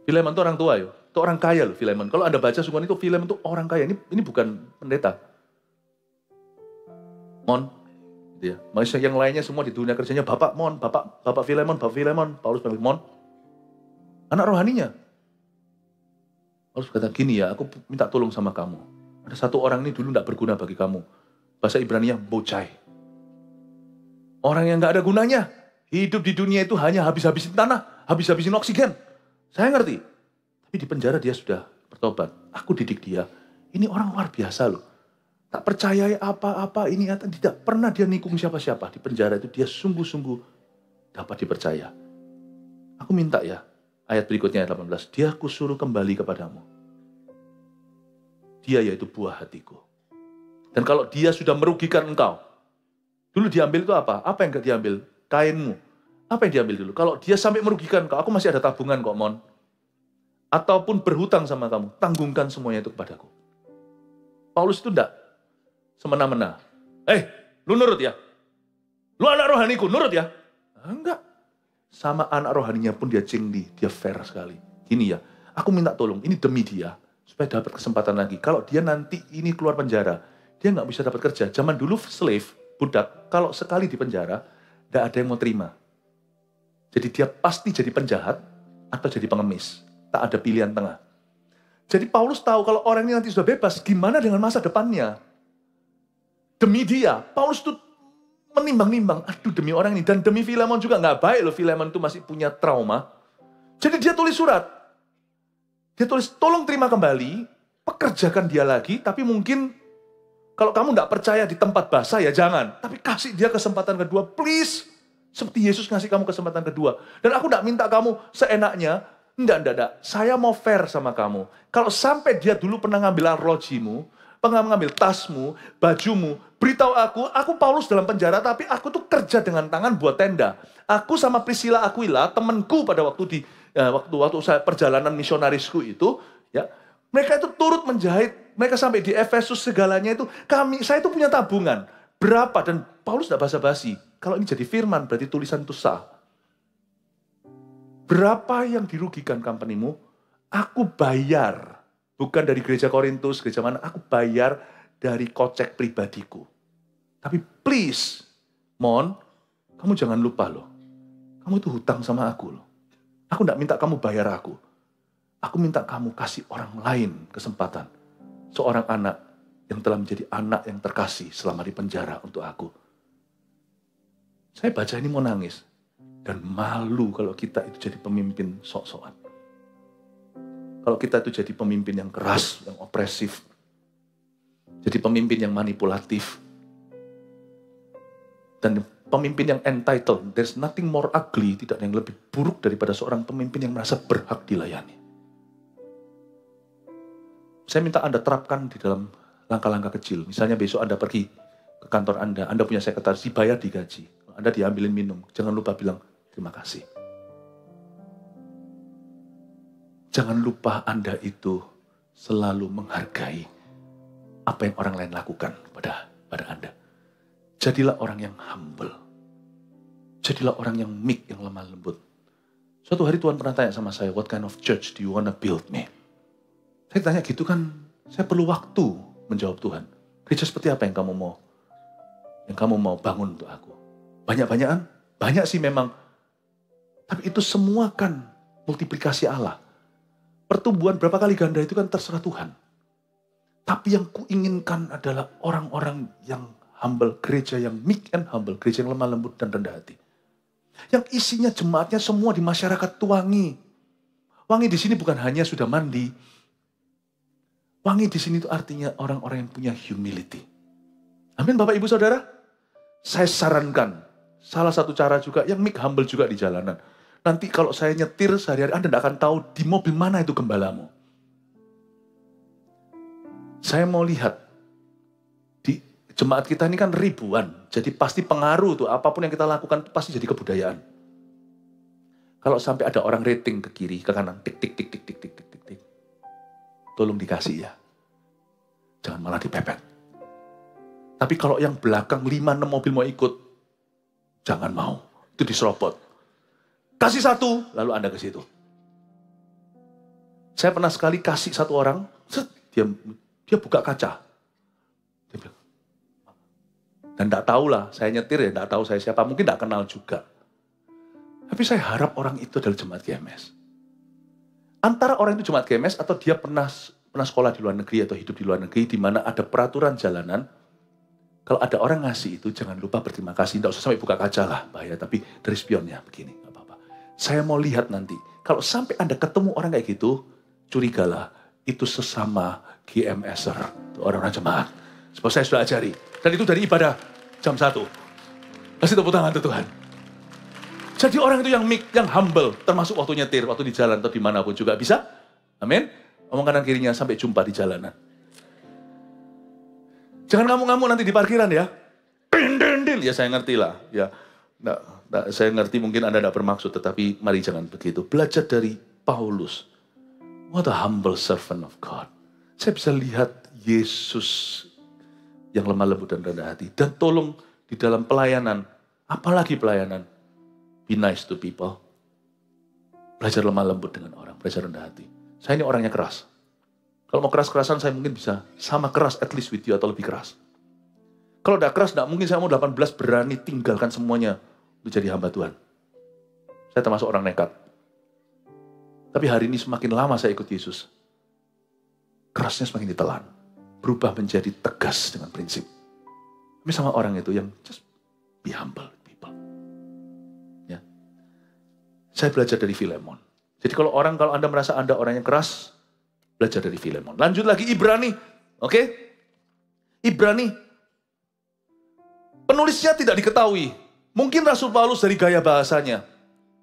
Filemon itu orang tua ya. Itu orang kaya loh Filemon. Kalau Anda baca sungguhan itu Filemon itu orang kaya. Ini bukan pendeta. Gitu ya. Maksudnya yang lainnya semua di dunia kerjanya Bapak Filemon, Paulus panggil anak rohaninya. Paulus berkata, gini ya, aku minta tolong sama kamu. Ada satu orang ini dulu tidak berguna bagi kamu. Bahasa Ibrani-nya bocai. Orang yang nggak ada gunanya. Hidup di dunia itu hanya habis-habisin tanah, habis-habisin oksigen. Saya ngerti. Tapi di penjara dia sudah bertobat. Aku didik dia. Ini orang luar biasa loh. Tak percaya apa-apa ini. Tidak pernah dia nikung siapa-siapa. Di penjara itu dia sungguh-sungguh dapat dipercaya. Aku minta ya. Ayat berikutnya ayat 18. Dia kusuruh kembali kepadamu. Dia yaitu buah hatiku. Dan kalau dia sudah merugikan engkau. Dulu diambil itu apa? Apa yang gak diambil? Kainmu. Apa yang diambil dulu? Kalau dia sampai merugikan engkau, aku masih ada tabungan kok, Ataupun berhutang sama kamu, tanggungkan semuanya itu kepadaku. Paulus itu enggak semena-mena. Lu nurut ya? Lu anak rohaniku, nurut ya? Enggak. Sama anak rohaninya pun dia cingli, dia fair sekali. Gini ya, aku minta tolong, ini demi dia, supaya dapat kesempatan lagi. Kalau dia nanti ini keluar penjara, dia nggak bisa dapat kerja. Zaman dulu slave, budak, kalau sekali di penjara, nggak ada yang mau terima. Jadi dia pasti jadi penjahat atau jadi pengemis. Tak ada pilihan tengah. Jadi Paulus tahu kalau orang ini nanti sudah bebas, gimana dengan masa depannya? Demi dia, Paulus tuh menimbang-nimbang, aduh demi orang ini. Dan demi Filemon juga nggak baik loh, Filemon itu masih punya trauma. Jadi dia tulis surat. Dia tulis, tolong terima kembali, pekerjakan dia lagi, tapi mungkin kalau kamu nggak percaya di tempat basah ya jangan. Tapi kasih dia kesempatan kedua, please. Seperti Yesus ngasih kamu kesempatan kedua. Dan aku nggak minta kamu seenaknya, enggak. Saya mau fair sama kamu. Kalau sampai dia dulu pernah ngambil arlojimu, pernah ngambil tasmu, bajumu, beritahu aku Paulus dalam penjara, tapi aku tuh kerja dengan tangan buat tenda. Aku sama Priscilla Aquila, temanku pada waktu waktu saya perjalanan misionarisku itu, ya, mereka itu turut menjahit, mereka sampai di Efesus segalanya itu, saya itu punya tabungan. Berapa? Dan Paulus tidak basa-basi. Kalau ini jadi firman, berarti tulisan itu sah. Berapa yang dirugikan company-mu? Aku bayar. Bukan dari gereja Korintus, gereja mana. Aku bayar dari kocek pribadiku. Tapi please, kamu jangan lupa loh. Kamu itu hutang sama aku loh. Aku tidak minta kamu bayar aku. Aku minta kamu kasih orang lain kesempatan. Seorang anak yang telah menjadi anak yang terkasih selama di penjara untuk aku. Saya baca ini mau nangis. Dan malu kalau kita itu jadi pemimpin sok-sokan. Kalau kita itu jadi pemimpin yang keras, yang opresif. Jadi pemimpin yang manipulatif. Dan pemimpin yang entitled. There's nothing more ugly, tidak ada yang lebih buruk daripada seorang pemimpin yang merasa berhak dilayani. Saya minta Anda terapkan di dalam langkah-langkah kecil. Misalnya besok Anda pergi ke kantor Anda punya sekretaris, dibayar, digaji. Anda diambilin minum, jangan lupa bilang terima kasih. Jangan lupa Anda itu selalu menghargai apa yang orang lain lakukan pada Anda. Jadilah orang yang humble. Jadilah orang yang meek, yang lemah lembut. Suatu hari Tuhan pernah tanya sama saya, what kind of church do you wanna build me? Saya tanya gitu kan, saya perlu waktu menjawab Tuhan. Gereja seperti apa yang kamu mau bangun untuk aku? Banyak-banyakan? Banyak sih memang. Tapi itu semua kan multiplikasi Allah. Pertumbuhan berapa kali ganda itu kan terserah Tuhan. Tapi yang kuinginkan adalah orang-orang yang humble, gereja yang meek and humble, gereja yang lemah lembut dan rendah hati. Yang isinya jemaatnya semua di masyarakat itu wangi. Wangi di sini bukan hanya sudah mandi. Wangi di sini itu artinya orang-orang yang punya humility. Amin Bapak Ibu Saudara. Saya sarankan salah satu cara juga yang meek humble juga di jalanan. Nanti kalau saya nyetir sehari-hari Anda tidak akan tahu di mobil mana itu gembalamu. Saya mau lihat di jemaat kita ini kan ribuan. Jadi pasti pengaruh tuh apapun yang kita lakukan pasti jadi kebudayaan. Kalau sampai ada orang rating ke kiri, ke kanan, tik tik tik tik tik tik tik tik. Tolong dikasih ya. Jangan malah dipepet. Tapi kalau yang belakang 5-6 mobil mau ikut, jangan mau. Itu diserobot. Kasih satu, lalu Anda ke situ. Saya pernah sekali kasih satu orang, dia buka kaca. Dia bilang, dan tidak tahu lah, saya nyetir ya, tidak tahu saya siapa, mungkin tidak kenal juga. Tapi saya harap orang itu adalah jemaat GMS. Antara orang itu jemaat GMS atau dia pernah sekolah di luar negeri atau hidup di luar negeri, di mana ada peraturan jalanan. Kalau ada orang ngasih itu, jangan lupa berterima kasih. Tidak usah sampai buka kaca lah, bahaya. Tapi dari spionnya begini, gak apa-apa. Saya mau lihat nanti, kalau sampai Anda ketemu orang kayak gitu, curigalah, itu sesama GMS-er, orang-orang jemaat. Sebab saya sudah ajari. Dan itu dari ibadah jam 1. Kasih tepuk tangan untuk Tuhan. Jadi orang itu yang meek, yang humble, termasuk waktu nyetir, waktu di jalan atau dimanapun juga bisa. Amin. Omong kanan kirinya, sampai jumpa di jalanan. Jangan ngamuk-ngamuk nanti di parkiran ya. Din. Ya saya ngerti lah. Ya, saya ngerti mungkin Anda tidak bermaksud, tetapi mari jangan begitu. Belajar dari Paulus. What a humble servant of God. Saya bisa lihat Yesus yang lemah lembut dan rendah hati. Dan tolong di dalam pelayanan, apalagi pelayanan, be nice to people. Belajar lemah lembut dengan orang, belajar rendah hati. Saya ini orangnya keras. Kalau mau keras-kerasan saya mungkin bisa sama keras at least with you atau lebih keras. Kalau tidak keras, tidak mungkin saya mau 18 berani tinggalkan semuanya untuk jadi hamba Tuhan. Saya termasuk orang nekat. Tapi hari ini semakin lama saya ikut Yesus, kerasnya semakin ditelan. Berubah menjadi tegas dengan prinsip. Tapi sama orang itu yang just be humble people. Ya. Saya belajar dari Filemon. Jadi kalau Anda merasa Anda orang yang keras, belajar dari Filemon. Lanjut lagi Ibrani. Oke? Ibrani. Penulisnya tidak diketahui. Mungkin Rasul Paulus dari gaya bahasanya.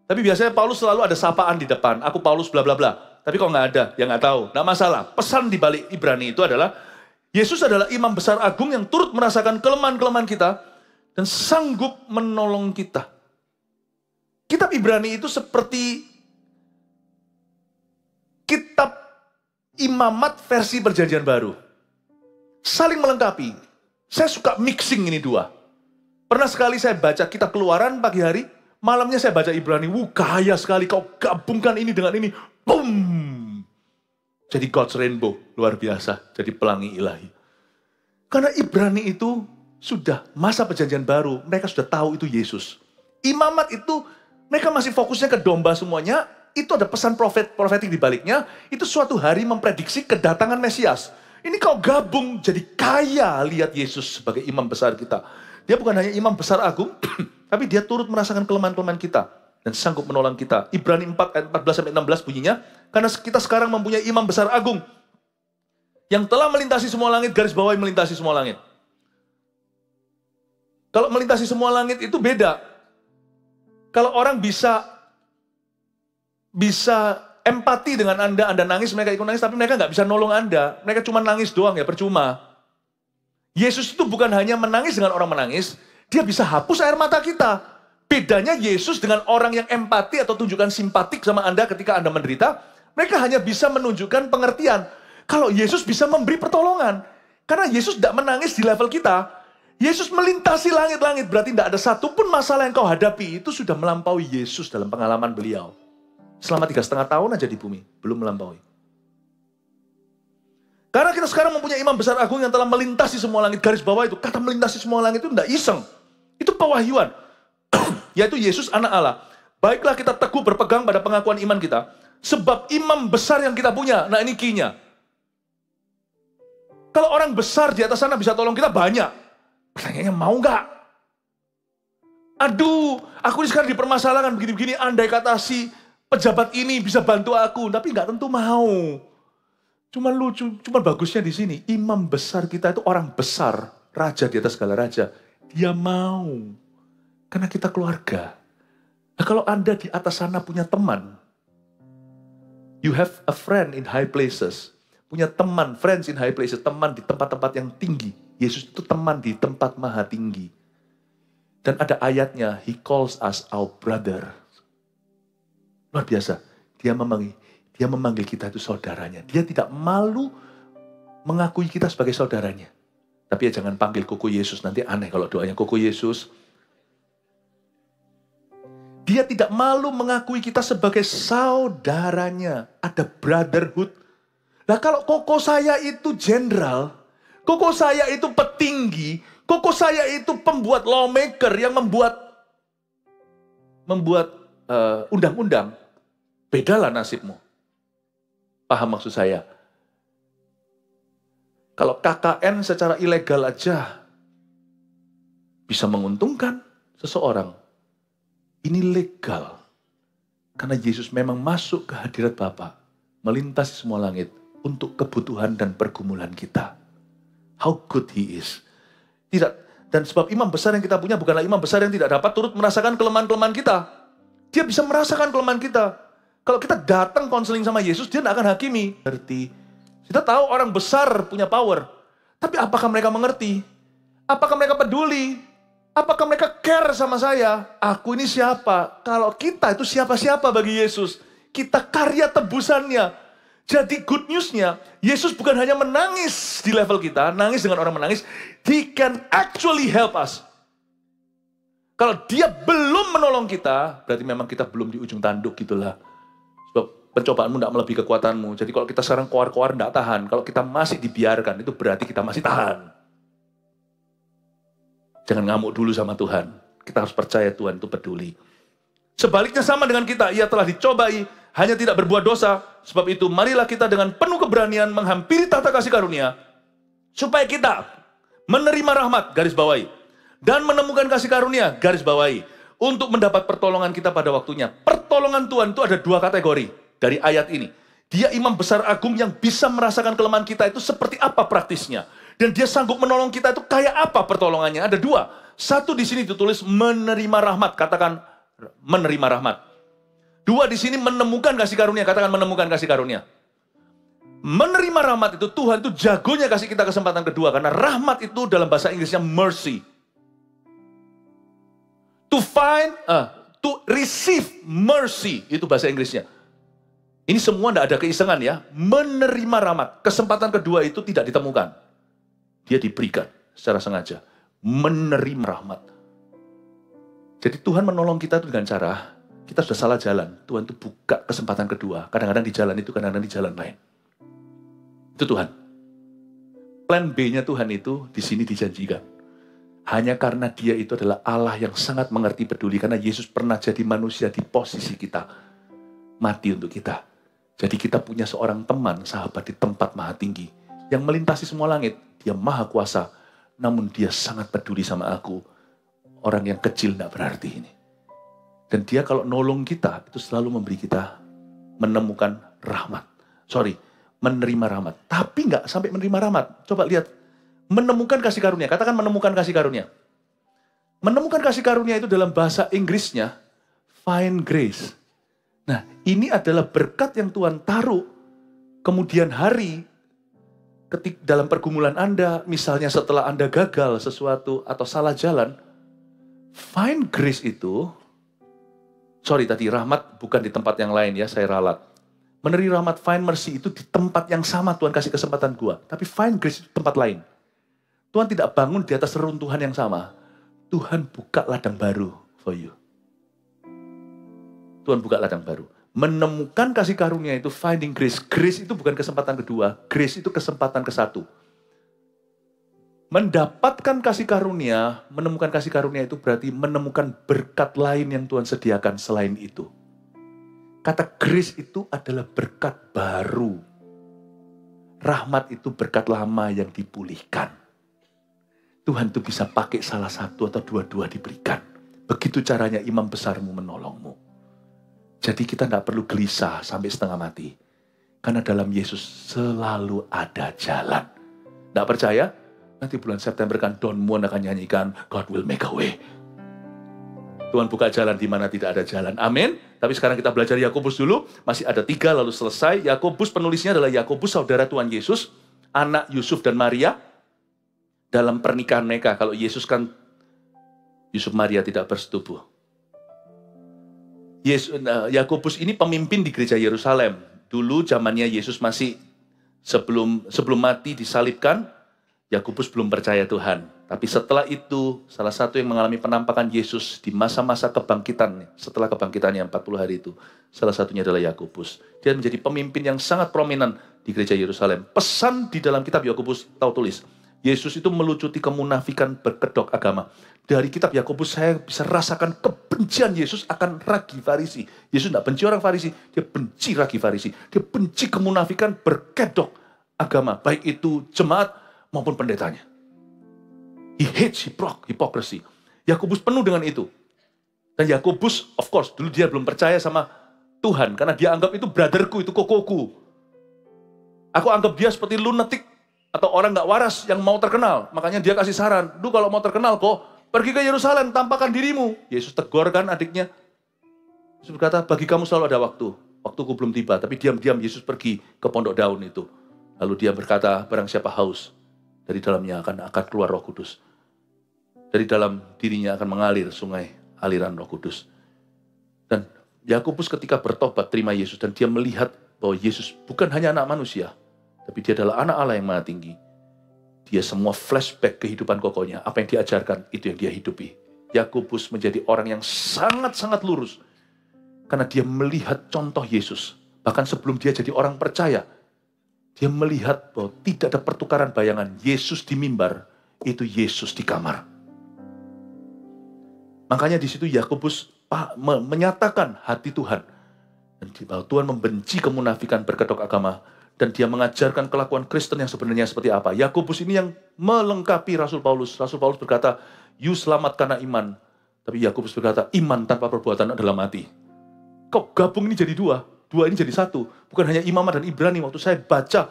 Tapi biasanya Paulus selalu ada sapaan di depan. Aku Paulus bla bla bla. Tapi kalau nggak ada, ya nggak tahu. Nggak masalah. Pesan di balik Ibrani itu adalah Yesus adalah imam besar agung yang turut merasakan kelemahan-kelemahan kita dan sanggup menolong kita. Kitab Ibrani itu seperti kitab imamat versi perjanjian baru. Saling melengkapi. Saya suka mixing ini dua. Pernah sekali saya baca kitab Keluaran pagi hari, malamnya saya baca Ibrani. Kaya sekali kau gabungkan ini dengan ini. Boom! Jadi God's Rainbow, luar biasa. Jadi pelangi ilahi. Karena Ibrani itu sudah masa perjanjian baru. Mereka sudah tahu itu Yesus. Imamat itu, mereka masih fokusnya ke domba semuanya. Itu ada pesan profetik di baliknya. Itu suatu hari memprediksi kedatangan Mesias. Ini kau gabung jadi kaya lihat Yesus sebagai imam besar kita. Dia bukan hanya imam besar agung, tapi dia turut merasakan kelemahan-kelemahan kita. Dan sanggup menolong kita. Ibrani 4 ayat 14-16 bunyinya. Karena kita sekarang mempunyai imam besar agung. Yang telah melintasi semua langit, garis bawahi melintasi semua langit. Kalau melintasi semua langit itu beda. Kalau orang bisa empati dengan Anda nangis, mereka ikut nangis, tapi mereka nggak bisa nolong Anda. Mereka cuma nangis doang ya, percuma. Yesus itu bukan hanya menangis dengan orang menangis, dia bisa hapus air mata kita. Bedanya Yesus dengan orang yang empati atau tunjukkan simpatik sama Anda ketika Anda menderita, mereka hanya bisa menunjukkan pengertian. Kalau Yesus bisa memberi pertolongan. Karena Yesus tidak menangis di level kita. Yesus melintasi langit-langit, berarti tidak ada satupun masalah yang kau hadapi, itu sudah melampaui Yesus dalam pengalaman beliau. Selama 3,5 tahun aja di bumi, belum melampaui. Karena kita sekarang mempunyai imam besar agung yang telah melintasi semua langit. Garis bawah itu, kata melintasi semua langit itu tidak iseng. Itu pewahyuan. Yaitu Yesus anak Allah. Baiklah kita teguh berpegang pada pengakuan iman kita. Sebab imam besar yang kita punya, nah ini key-nya. Kalau orang besar di atas sana bisa tolong kita banyak. Pertanyaannya mau nggak? Aduh, aku ini sekarang dipermasalahkan begini-begini, andai kata si pejabat ini bisa bantu aku, tapi nggak tentu mau. Cuma lucu, cuma bagusnya di sini, imam besar kita itu orang besar, raja di atas segala raja. Dia mau, karena kita keluarga. Nah, kalau Anda di atas sana punya teman, you have a friend in high places, punya teman, friends in high places, teman di tempat-tempat yang tinggi. Yesus itu teman di tempat maha tinggi. Dan ada ayatnya, He calls us our brother. Luar biasa. Dia memanggil kita itu saudaranya. Dia tidak malu mengakui kita sebagai saudaranya. Tapi ya jangan panggil koko Yesus, nanti aneh kalau doanya koko Yesus. Dia tidak malu mengakui kita sebagai saudaranya. Ada brotherhood. Nah kalau koko saya itu jenderal, koko saya itu petinggi, koko saya itu pembuat lawmaker yang membuat undang-undang, bedalah nasibmu. Paham maksud saya? Kalau KKN secara ilegal aja bisa menguntungkan seseorang, ini legal. Karena Yesus memang masuk ke hadirat Bapa, melintasi semua langit untuk kebutuhan dan pergumulan kita. How good He is. Tidak, dan sebab imam besar yang kita punya bukanlah imam besar yang tidak dapat turut merasakan kelemahan-kelemahan kita. Dia bisa merasakan kelemahan kita. Kalau kita datang konseling sama Yesus, dia tidak akan hakimi. Kita tahu orang besar punya power. Tapi apakah mereka mengerti? Apakah mereka peduli? Apakah mereka care sama saya? Aku ini siapa? Kalau kita itu siapa-siapa bagi Yesus. Kita karya tebusannya. Jadi good news-nya, Yesus bukan hanya menangis di level kita, nangis dengan orang menangis. He can actually help us. Kalau dia belum menolong kita, berarti memang kita belum di ujung tanduk gitulah. Sebab pencobaanmu tidak melebihi kekuatanmu. Jadi kalau kita sekarang koar-koar tidak tahan. Kalau kita masih dibiarkan, itu berarti kita masih tahan. Jangan ngamuk dulu sama Tuhan. Kita harus percaya Tuhan itu peduli. Sebaliknya sama dengan kita, ia telah dicobai, hanya tidak berbuat dosa. Sebab itu marilah kita dengan penuh keberanian menghampiri tahta kasih karunia. Supaya kita menerima rahmat, garis bawahi. Dan menemukan kasih karunia, garis bawahi. Untuk mendapat pertolongan kita pada waktunya. Pertolongan Tuhan itu ada 2 kategori dari ayat ini. Dia imam besar agung yang bisa merasakan kelemahan kita itu seperti apa praktisnya. Dan dia sanggup menolong kita itu kayak apa pertolongannya. Ada 2. Satu di sini ditulis menerima rahmat. Katakan menerima rahmat. 2 di sini menemukan kasih karunia. Katakan menemukan kasih karunia. Menerima rahmat itu Tuhan itu jagonya kasih kita kesempatan kedua. Karena rahmat itu dalam bahasa Inggrisnya mercy. To receive mercy. Itu bahasa Inggrisnya. Ini semua tidak ada keisengan ya. Menerima rahmat. Kesempatan kedua itu tidak ditemukan. Dia diberikan secara sengaja. Menerima rahmat. Jadi Tuhan menolong kita itu dengan cara, kita sudah salah jalan. Tuhan itu buka kesempatan kedua. Kadang-kadang di jalan itu, kadang-kadang di jalan lain. Itu Tuhan. Plan B-nya Tuhan itu di sini dijanjikan. Hanya karena dia itu adalah Allah yang sangat mengerti peduli. Karena Yesus pernah jadi manusia di posisi kita. Mati untuk kita. Jadi kita punya seorang teman, sahabat di tempat maha tinggi. Yang melintasi semua langit. Dia maha kuasa. Namun dia sangat peduli sama aku. Orang yang kecil tidak berarti ini. Dan dia kalau nolong kita, itu selalu memberi kita menemukan rahmat. Menerima rahmat. Tapi nggak sampai menerima rahmat. Coba lihat. Menemukan kasih karunia. Katakan menemukan kasih karunia. Menemukan kasih karunia itu dalam bahasa Inggrisnya, find grace. Nah, ini adalah berkat yang Tuhan taruh kemudian hari dalam pergumulan Anda, misalnya setelah Anda gagal sesuatu atau salah jalan, find grace itu, tadi rahmat bukan di tempat yang lain ya, saya ralat. Menerima rahmat, find mercy itu di tempat yang sama Tuhan kasih kesempatan gua. Tapi find grace itu tempat lain. Tuhan tidak bangun di atas reruntuhan yang sama. Tuhan buka ladang baru for you. Tuhan buka ladang baru. Menemukan kasih karunia itu finding grace. Grace itu bukan kesempatan kedua. Grace itu kesempatan ke-1. Mendapatkan kasih karunia, menemukan kasih karunia itu berarti menemukan berkat lain yang Tuhan sediakan selain itu. Kata grace itu adalah berkat baru. Rahmat itu berkat lama yang dipulihkan. Tuhan tuh bisa pakai salah satu atau dua-dua diberikan. Begitu caranya imam besarmu menolongmu. Jadi kita tidak perlu gelisah sampai setengah mati. Karena dalam Yesus selalu ada jalan. Tidak percaya? Nanti bulan September kan Don Moon akan nyanyikan God will make a way. Tuhan buka jalan di mana tidak ada jalan. Amin. Tapi sekarang kita belajar Yakobus dulu. Masih ada 3 lalu selesai. Yakobus penulisnya adalah Yakobus saudara Tuhan Yesus. Anak Yusuf dan Maria. Dalam pernikahan mereka, kalau Yesus kan, Yusuf Maria tidak bersetubuh. Yakobus ini pemimpin di gereja Yerusalem. Dulu zamannya Yesus masih sebelum mati disalibkan, Yakobus belum percaya Tuhan. Tapi setelah itu, salah satu yang mengalami penampakan Yesus di masa-masa kebangkitan, setelah kebangkitannya 40 hari itu, salah satunya adalah Yakobus. Dia menjadi pemimpin yang sangat prominent di gereja Yerusalem. Pesan di dalam kitab Yakobus tahu tulis, Yesus itu melucuti kemunafikan berkedok agama. Dari kitab Yakobus saya bisa rasakan kebencian Yesus akan ragi Farisi. Yesus tidak benci orang Farisi, dia benci ragi Farisi. Dia benci kemunafikan berkedok agama, baik itu jemaat maupun pendetanya. He hates hypocrisy. Yakobus penuh dengan itu. Dan Yakobus, of course, dulu dia belum percaya sama Tuhan, karena dia anggap itu brotherku, itu kokoku. Aku anggap dia seperti lunatic, atau orang gak waras yang mau terkenal. Makanya dia kasih saran, kalau mau terkenal kok, pergi ke Yerusalem, tampakkan dirimu. Yesus tegur kan adiknya. Yesus berkata, bagi kamu selalu ada waktu. Waktuku belum tiba, tapi diam-diam Yesus pergi ke pondok daun itu. Lalu dia berkata, barang siapa haus, dari dalamnya akan keluar Roh Kudus. Dari dalam dirinya akan mengalir sungai aliran Roh Kudus. Dan Yakobus ketika bertobat terima Yesus, dan dia melihat bahwa Yesus bukan hanya anak manusia, tapi dia adalah anak Allah yang maha tinggi. Dia semua flashback kehidupan kokohnya. Apa yang diajarkan, itu yang dia hidupi. Yakobus menjadi orang yang sangat-sangat lurus. Karena dia melihat contoh Yesus. Bahkan sebelum dia jadi orang percaya, dia melihat bahwa tidak ada pertukaran bayangan. Yesus di mimbar, itu Yesus di kamar. Makanya di situ Yakobus menyatakan hati Tuhan. Dan bahwa Tuhan membenci kemunafikan berkedok agama. Dan dia mengajarkan kelakuan Kristen yang sebenarnya seperti apa. Yakobus ini yang melengkapi Rasul Paulus. Rasul Paulus berkata, you selamat karena iman. Tapi Yakobus berkata, iman tanpa perbuatan adalah mati. Kok gabung ini jadi 2? 2 ini jadi 1. Bukan hanya Imamah dan Ibrani. Waktu saya baca,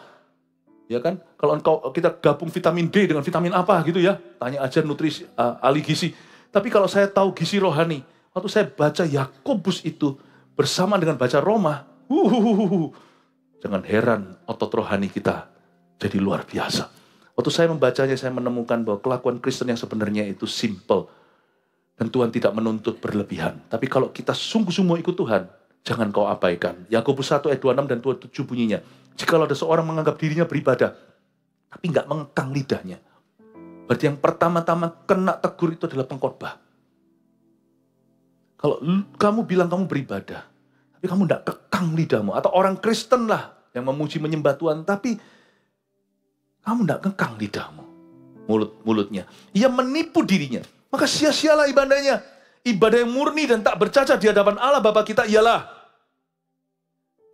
ya kan, kalau kita gabung vitamin D dengan vitamin apa gitu ya. Tanya aja nutrisi, ahli gizi. Tapi kalau saya tahu gizi rohani, waktu saya baca Yakobus itu bersama dengan baca Roma, jangan heran otot rohani kita jadi luar biasa. Waktu saya membacanya, saya menemukan bahwa kelakuan Kristen yang sebenarnya itu simple. Dan Tuhan tidak menuntut berlebihan. Tapi kalau kita sungguh-sungguh ikut Tuhan, jangan kau abaikan. Yakobus 1 ayat 26 dan 27 bunyinya. Jikalau ada seorang menganggap dirinya beribadah, tapi nggak mengekang lidahnya. Berarti yang pertama-tama kena tegur itu adalah pengkhotbah. Kalau kamu bilang kamu beribadah, tapi kamu tidak kekang lidahmu. Atau orang Kristen lah yang memuji menyembah Tuhan. Tapi kamu tidak kekang lidahmu. Mulutnya. Ia menipu dirinya. Maka sia-sialah ibadahnya. Ibadah yang murni dan tak bercacat di hadapan Allah Bapa kita ialah.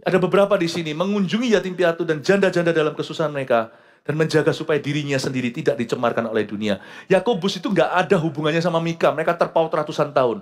Ada beberapa di sini. Mengunjungi yatim piatu dan janda-janda dalam kesusahan mereka. Dan menjaga supaya dirinya sendiri tidak dicemarkan oleh dunia. Yakobus itu nggak ada hubungannya sama Mika. Mereka terpaut ratusan tahun.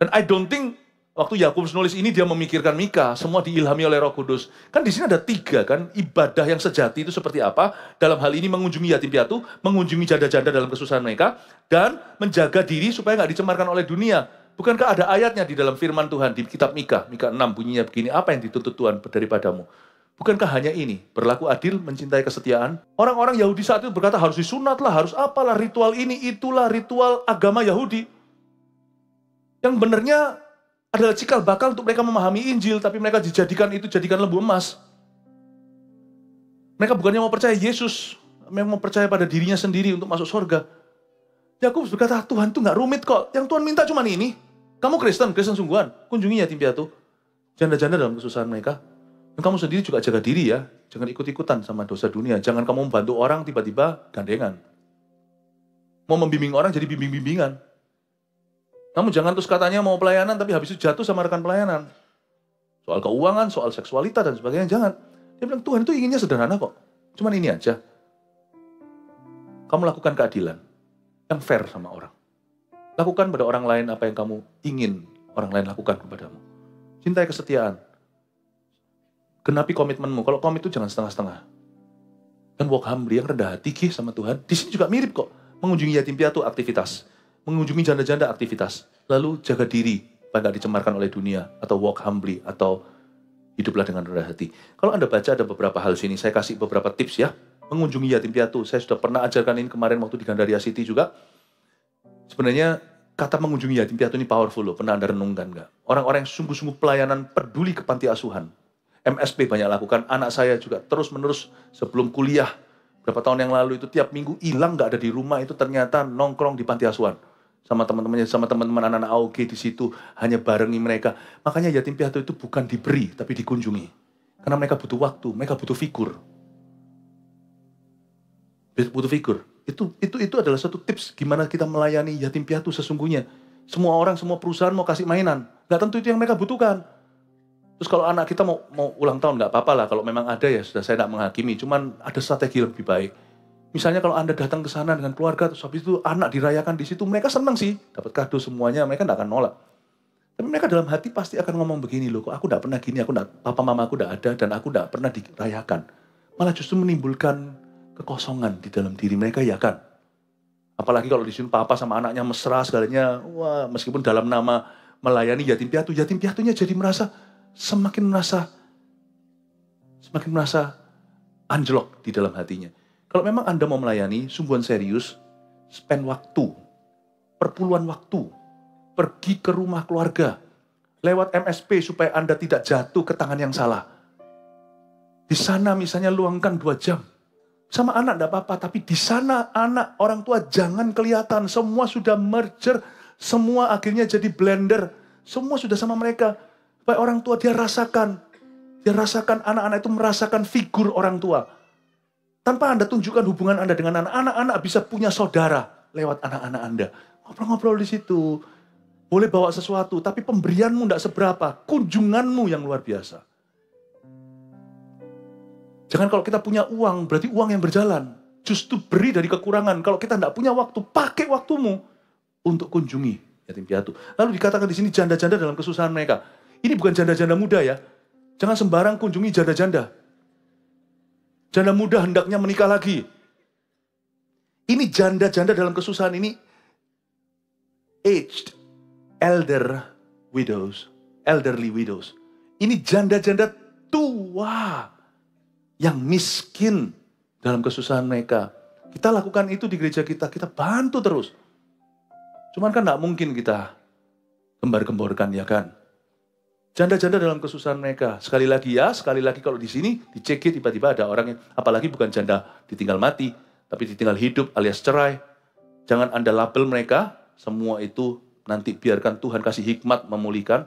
Dan I don't think Waktu Yakobus nulis ini dia memikirkan Mika, semua diilhami oleh Roh Kudus. Kan di sini ada 3 kan, ibadah yang sejati itu seperti apa? Dalam hal ini mengunjungi yatim piatu, mengunjungi janda-janda dalam kesusahan mereka, dan menjaga diri supaya nggak dicemarkan oleh dunia. Bukankah ada ayatnya di dalam firman Tuhan di kitab Mika 6 bunyinya begini, apa yang dituntut Tuhan daripadamu? Bukankah hanya ini, berlaku adil, mencintai kesetiaan? Orang-orang Yahudi saat itu berkata harus disunat lah, harus apalah, ritual ini, itulah ritual agama Yahudi. Yang benarnya adalah cikal bakal untuk mereka memahami Injil, tapi mereka jadikan lembu emas. Mereka bukannya mau percaya Yesus, memang mau percaya pada dirinya sendiri untuk masuk surga. Yakobus berkata, Tuhan tuh nggak rumit kok, yang Tuhan minta cuma ini. Kamu Kristen sungguhan, kunjungi yatim piatu, janda-janda dalam kesusahan mereka. Dan kamu sendiri juga jaga diri ya, jangan ikut-ikutan sama dosa dunia. Jangan kamu membantu orang tiba-tiba gandengan. Mau membimbing orang jadi bimbing-bimbingan. Kamu jangan terus katanya mau pelayanan tapi habis itu jatuh sama rekan pelayanan. Soal keuangan, soal seksualitas dan sebagainya, jangan. Dia bilang Tuhan itu inginnya sederhana kok. Cuman ini aja. Kamu lakukan keadilan yang fair sama orang. Lakukan pada orang lain apa yang kamu ingin orang lain lakukan kepadamu. Cintai kesetiaan. Genapi komitmenmu. Kalau komit itu jangan setengah-setengah. Dan walk humbly, yang rendah hati sama Tuhan. Di sini juga mirip kok. Mengunjungi yatim piatu aktivitas. Mengunjungi janda-janda aktivitas, lalu jaga diri, supaya nggak dicemarkan oleh dunia, atau walk humbly, atau hiduplah dengan rendah hati. Kalau Anda baca ada beberapa hal sini, saya kasih beberapa tips ya, mengunjungi yatim piatu. Saya sudah pernah ajarkan ini kemarin waktu di Gandaria City juga. Sebenarnya kata mengunjungi yatim piatu ini powerful loh, pernah Anda renungkan nggak? Orang-orang yang sungguh-sungguh pelayanan peduli ke panti asuhan. MSP banyak lakukan, anak saya juga terus-menerus sebelum kuliah, berapa tahun yang lalu itu tiap minggu hilang nggak ada di rumah, itu ternyata nongkrong di panti asuhan. Sama teman-temannya, sama teman-teman anak-anak AOG di situ, hanya barengi mereka. Makanya yatim piatu itu bukan diberi, tapi dikunjungi. Karena mereka butuh waktu, mereka butuh figur. Butuh figur. Itu adalah satu tips gimana kita melayani yatim piatu sesungguhnya. Semua orang, semua perusahaan mau kasih mainan. Nggak tentu itu yang mereka butuhkan. Terus kalau anak kita mau ulang tahun, nggak apa-apa lah. Kalau memang ada ya sudah, saya tidak menghakimi. Cuman ada strategi yang lebih baik. Misalnya kalau Anda datang ke sana dengan keluarga, terus habis itu anak dirayakan di situ, mereka senang sih, dapat kado semuanya, mereka tidak akan nolak. Tapi mereka dalam hati pasti akan ngomong begini, loh kok aku tidak pernah gini, papa mama aku tidak ada, dan aku tidak pernah dirayakan. Malah justru menimbulkan kekosongan di dalam diri mereka, ya kan? Apalagi kalau di sini papa sama anaknya mesra segalanya, wah meskipun dalam nama melayani yatim piatunya jadi semakin merasa anjlok di dalam hatinya. Kalau memang Anda mau melayani, sungguhan serius, spend waktu, perpuluhan waktu, pergi ke rumah keluarga, lewat MSP supaya Anda tidak jatuh ke tangan yang salah. Di sana misalnya luangkan 2 jam, sama anak tidak apa-apa, tapi di sana anak, orang tua jangan kelihatan, semua sudah merger, semua akhirnya jadi blender, semua sudah sama mereka. Supaya orang tua dia rasakan anak-anak itu merasakan figur orang tua. Tanpa Anda tunjukkan hubungan Anda dengan anak-anak bisa punya saudara lewat anak-anak Anda. Ngobrol-ngobrol di situ. Boleh bawa sesuatu, tapi pemberianmu tidak seberapa. Kunjunganmu yang luar biasa. Jangan kalau kita punya uang, berarti uang yang berjalan. Justru beri dari kekurangan. Kalau kita tidak punya waktu, pakai waktumu untuk kunjungi yatim piatu. Lalu dikatakan di sini janda-janda dalam kesusahan mereka. Ini bukan janda-janda muda ya. Jangan sembarang kunjungi janda-janda. Janda muda hendaknya menikah lagi. Ini janda-janda dalam kesusahan ini, aged, elderly widows. Ini janda-janda tua yang miskin dalam kesusahan mereka. Kita lakukan itu di gereja kita bantu terus. Cuman kan gak mungkin kita gembar-gemborkan, ya kan? Janda-janda dalam kesusahan mereka. Sekali lagi kalau di sini dicek tiba-tiba ada orang yang, apalagi bukan janda ditinggal mati, tapi ditinggal hidup alias cerai. Jangan Anda label mereka, semua itu nanti biarkan Tuhan kasih hikmat memulihkan.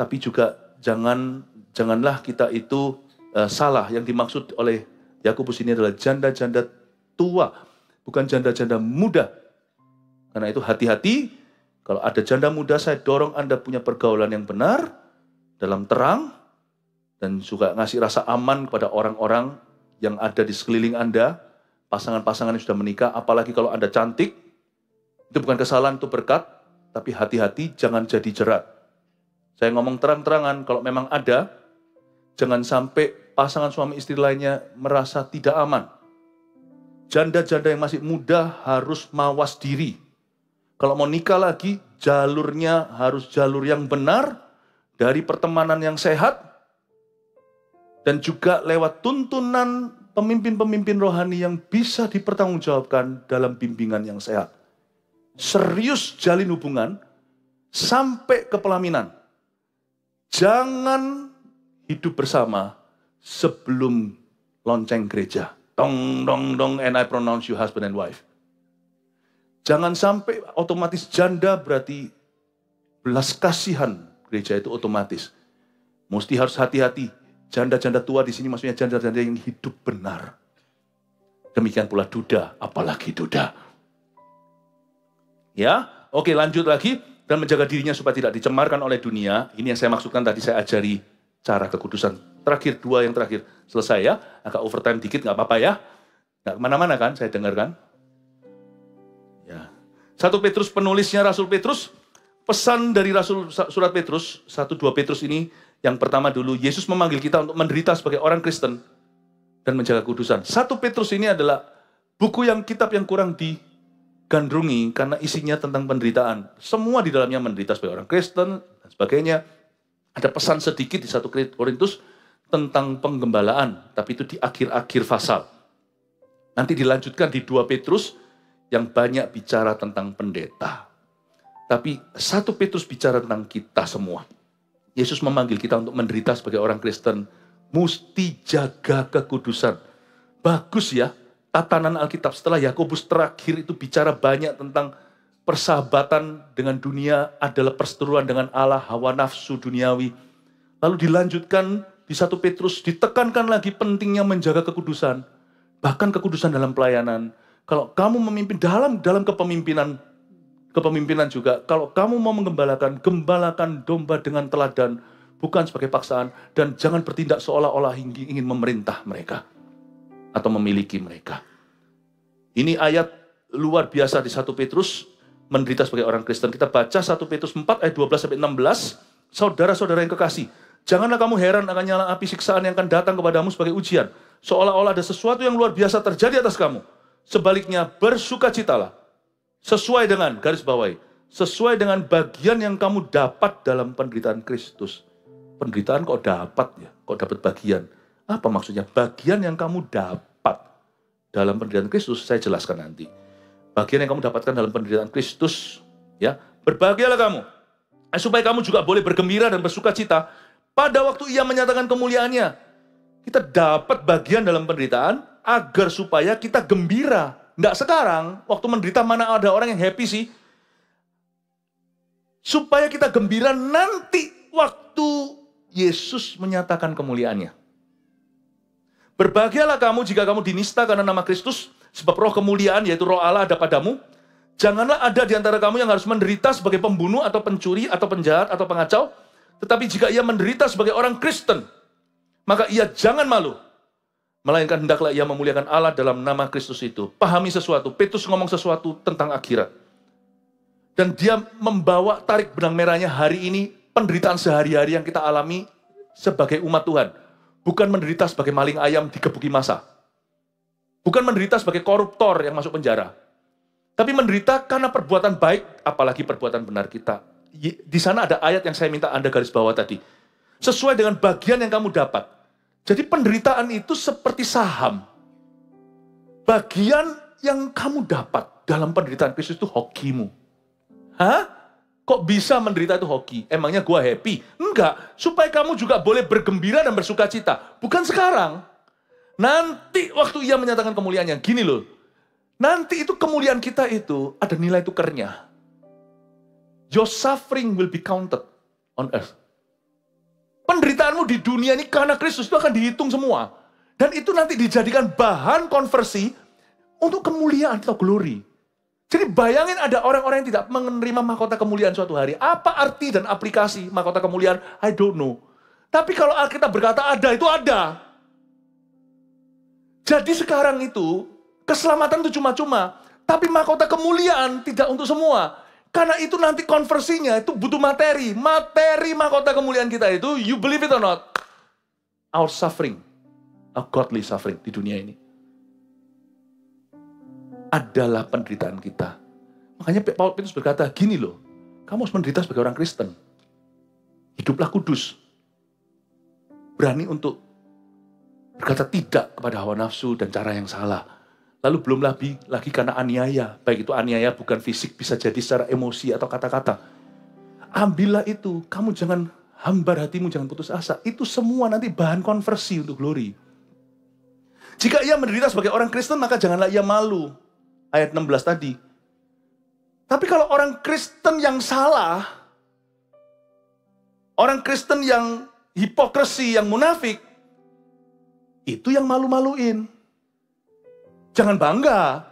Tapi juga janganlah kita itu salah. Yang dimaksud oleh Yakobus ini adalah janda-janda tua, bukan janda-janda muda. Karena itu hati-hati, kalau ada janda muda saya dorong Anda punya pergaulan yang benar, dalam terang, dan juga ngasih rasa aman kepada orang-orang yang ada di sekeliling Anda, pasangan-pasangan yang sudah menikah, apalagi kalau Anda cantik, itu bukan kesalahan, itu berkat, tapi hati-hati jangan jadi jerat. Saya ngomong terang-terangan, kalau memang ada, jangan sampai pasangan suami istri lainnya merasa tidak aman. Janda-janda yang masih muda harus mawas diri. Kalau mau nikah lagi, jalurnya harus jalur yang benar, dari pertemanan yang sehat, dan juga lewat tuntunan pemimpin-pemimpin rohani yang bisa dipertanggungjawabkan dalam bimbingan yang sehat. Serius jalin hubungan sampai ke pelaminan. Jangan hidup bersama sebelum lonceng gereja. Dong, dong, dong, and I pronounce you husband and wife. Jangan sampai otomatis janda berarti belas kasihan gereja itu otomatis. Mesti harus hati-hati. Janda-janda tua di sini maksudnya janda-janda yang hidup benar. Demikian pula duda, apalagi duda. Ya, oke lanjut lagi. Dan menjaga dirinya supaya tidak dicemarkan oleh dunia. Ini yang saya maksudkan tadi, saya ajari cara kekudusan. Terakhir, dua yang terakhir. Selesai ya, agak overtime dikit, nggak apa-apa ya. Nggak kemana-mana kan, saya dengarkan. Ya. 1 Petrus, penulisnya Rasul Petrus. Pesan dari surat Petrus, 1-2 Petrus ini, yang pertama dulu, Yesus memanggil kita untuk menderita sebagai orang Kristen dan menjaga kudusan. 1 Petrus ini adalah kitab yang kurang digandrungi karena isinya tentang penderitaan. Semua di dalamnya menderita sebagai orang Kristen dan sebagainya. Ada pesan sedikit di 1 Korintus tentang penggembalaan, tapi itu di akhir-akhir pasal. Nanti dilanjutkan di 2 Petrus yang banyak bicara tentang pendeta. Tapi 1 Petrus bicara tentang kita semua. Yesus memanggil kita untuk menderita sebagai orang Kristen. Mesti jaga kekudusan. Bagus ya, tatanan Alkitab setelah Yakobus terakhir itu bicara banyak tentang persahabatan dengan dunia adalah perseteruan dengan Allah, hawa nafsu duniawi. Lalu dilanjutkan di 1 Petrus, ditekankan lagi pentingnya menjaga kekudusan. Bahkan kekudusan dalam pelayanan. Kalau kamu memimpin dalam kepemimpinan juga, kalau kamu mau gembalakan domba dengan teladan, bukan sebagai paksaan, dan jangan bertindak seolah-olah ingin memerintah mereka, atau memiliki mereka. Ini ayat luar biasa di 1 Petrus, menderita sebagai orang Kristen. Kita baca 1 Petrus 4 ayat 12-16, saudara-saudara yang kekasih, janganlah kamu heran akan nyala api siksaan yang akan datang kepadamu sebagai ujian, seolah-olah ada sesuatu yang luar biasa terjadi atas kamu. Sebaliknya, bersukacitalah. Sesuai dengan, garis bawahi, sesuai dengan bagian yang kamu dapat dalam penderitaan Kristus. Penderitaan kok dapat ya? Kok dapat bagian? Apa maksudnya? Bagian yang kamu dapat dalam penderitaan Kristus, saya jelaskan nanti. Bagian yang kamu dapatkan dalam penderitaan Kristus, ya, berbahagialah kamu. Supaya kamu juga boleh bergembira dan bersukacita pada waktu Ia menyatakan kemuliaannya. Kita dapat bagian dalam penderitaan agar supaya kita gembira. Nggak sekarang, waktu menderita mana ada orang yang happy sih. Supaya kita gembira nanti waktu Yesus menyatakan kemuliaannya. Berbahagialah kamu jika kamu dinista karena nama Kristus, sebab roh kemuliaan yaitu roh Allah ada padamu. Janganlah ada di antara kamu yang harus menderita sebagai pembunuh atau pencuri atau penjahat atau pengacau. Tetapi jika ia menderita sebagai orang Kristen, maka ia jangan malu. Melainkan hendaklah ia memuliakan Allah dalam nama Kristus itu. Pahami sesuatu. Petrus ngomong sesuatu tentang akhirat. Dan dia membawa tarik benang merahnya hari ini, penderitaan sehari-hari yang kita alami sebagai umat Tuhan. Bukan menderita sebagai maling ayam digebuki massa. Bukan menderita sebagai koruptor yang masuk penjara. Tapi menderita karena perbuatan baik, apalagi perbuatan benar kita. Di sana ada ayat yang saya minta Anda garis bawah tadi. Sesuai dengan bagian yang kamu dapat. Jadi penderitaan itu seperti saham. Bagian yang kamu dapat dalam penderitaan Kristus itu hokimu. Hah? Kok bisa menderita itu hoki? Emangnya gua happy? Enggak. Supaya kamu juga boleh bergembira dan bersukacita. Bukan sekarang. Nanti waktu ia menyatakan kemuliaannya. Gini loh. Nanti itu kemuliaan kita itu ada nilai tukarnya. Your suffering will be counted on earth. Penderitaanmu di dunia ini karena Kristus itu akan dihitung semua. Dan itu nanti dijadikan bahan konversi untuk kemuliaan atau glory. Jadi bayangin ada orang-orang yang tidak menerima mahkota kemuliaan suatu hari. Apa arti dan aplikasi mahkota kemuliaan? I don't know. Tapi kalau Alkitab berkata ada, itu ada. Jadi sekarang itu, keselamatan itu cuma-cuma. Tapi mahkota kemuliaan tidak untuk semua. Karena itu nanti konversinya itu butuh materi. Materi mahkota kemuliaan kita itu, you believe it or not, our suffering, our godly suffering di dunia ini adalah penderitaan kita. Makanya Paul Petrus berkata, gini loh, kamu harus menderita sebagai orang Kristen. Hiduplah kudus. Berani untuk berkata tidak kepada hawa nafsu dan cara yang salah. Lalu belum lagi karena aniaya. Baik itu aniaya bukan fisik, bisa jadi secara emosi atau kata-kata. Ambillah itu, kamu jangan hambar hatimu, jangan putus asa. Itu semua nanti bahan konversi untuk glory. Jika ia menderita sebagai orang Kristen, maka janganlah ia malu. Ayat 16 tadi. Tapi kalau orang Kristen yang salah, orang Kristen yang hipokrisi, yang munafik, itu yang malu-maluin. Jangan bangga.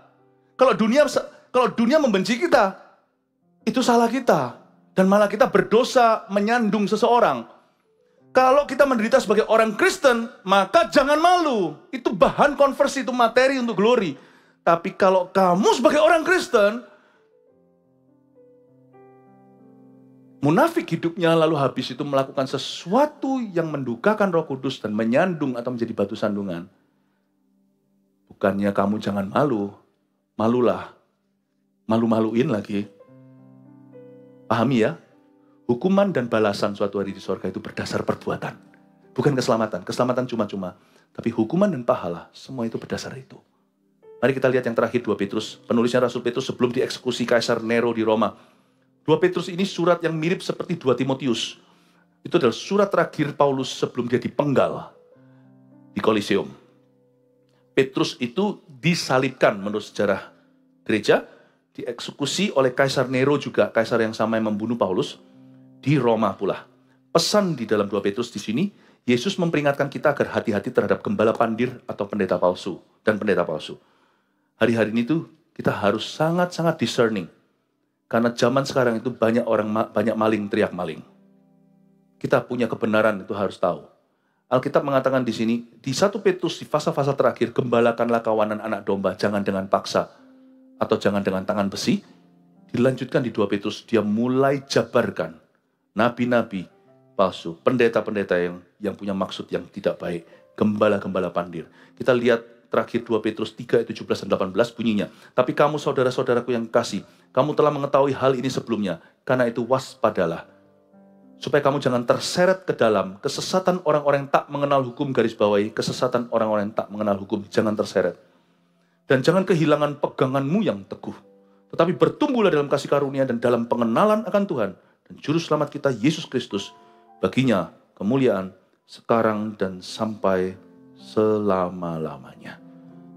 Kalau dunia membenci kita, itu salah kita. Dan malah kita berdosa menyandung seseorang. Kalau kita menderita sebagai orang Kristen, maka jangan malu. Itu bahan konversi, itu materi untuk glory. Tapi kalau kamu sebagai orang Kristen, munafik hidupnya lalu habis itu melakukan sesuatu yang mendukakan Roh Kudus dan menyandung atau menjadi batu sandungan. Bukannya kamu jangan malu, malulah. Malu-maluin lagi. Pahami ya? Hukuman dan balasan suatu hari di surga itu berdasar perbuatan. Bukan keselamatan. Keselamatan cuma-cuma. Tapi hukuman dan pahala, semua itu berdasar itu. Mari kita lihat yang terakhir 2 Petrus. Penulisnya Rasul Petrus sebelum dieksekusi Kaisar Nero di Roma. 2 Petrus ini surat yang mirip seperti 2 Timotius. Itu adalah surat terakhir Paulus sebelum dia dipenggal di Koliseum. Petrus itu disalibkan menurut sejarah gereja, dieksekusi oleh Kaisar Nero juga, kaisar yang sama yang membunuh Paulus, di Roma pula. Pesan di dalam 2 Petrus di sini, Yesus memperingatkan kita agar hati-hati terhadap gembala pandir atau pendeta palsu dan pendeta palsu. Hari-hari ini tuh kita harus sangat-sangat discerning. Karena zaman sekarang itu banyak maling teriak maling. Kita punya kebenaran itu harus tahu. Alkitab mengatakan di sini, di 1 Petrus di fase-fase terakhir, gembalakanlah kawanan anak domba, jangan dengan paksa atau jangan dengan tangan besi. Dilanjutkan di 2 Petrus, dia mulai jabarkan nabi-nabi palsu, pendeta-pendeta yang punya maksud yang tidak baik, gembala-gembala pandir. Kita lihat terakhir 2 Petrus 3 ayat 17 dan 18 bunyinya. Tapi kamu saudara-saudaraku yang kasih, kamu telah mengetahui hal ini sebelumnya, karena itu waspadalah. Supaya kamu jangan terseret ke dalam kesesatan orang-orang yang tak mengenal hukum, garis bawahi, kesesatan orang-orang yang tak mengenal hukum, jangan terseret. Dan jangan kehilangan peganganmu yang teguh. Tetapi bertumbuhlah dalam kasih karunia dan dalam pengenalan akan Tuhan dan Juru Selamat kita Yesus Kristus. Baginya kemuliaan sekarang dan sampai selama-lamanya.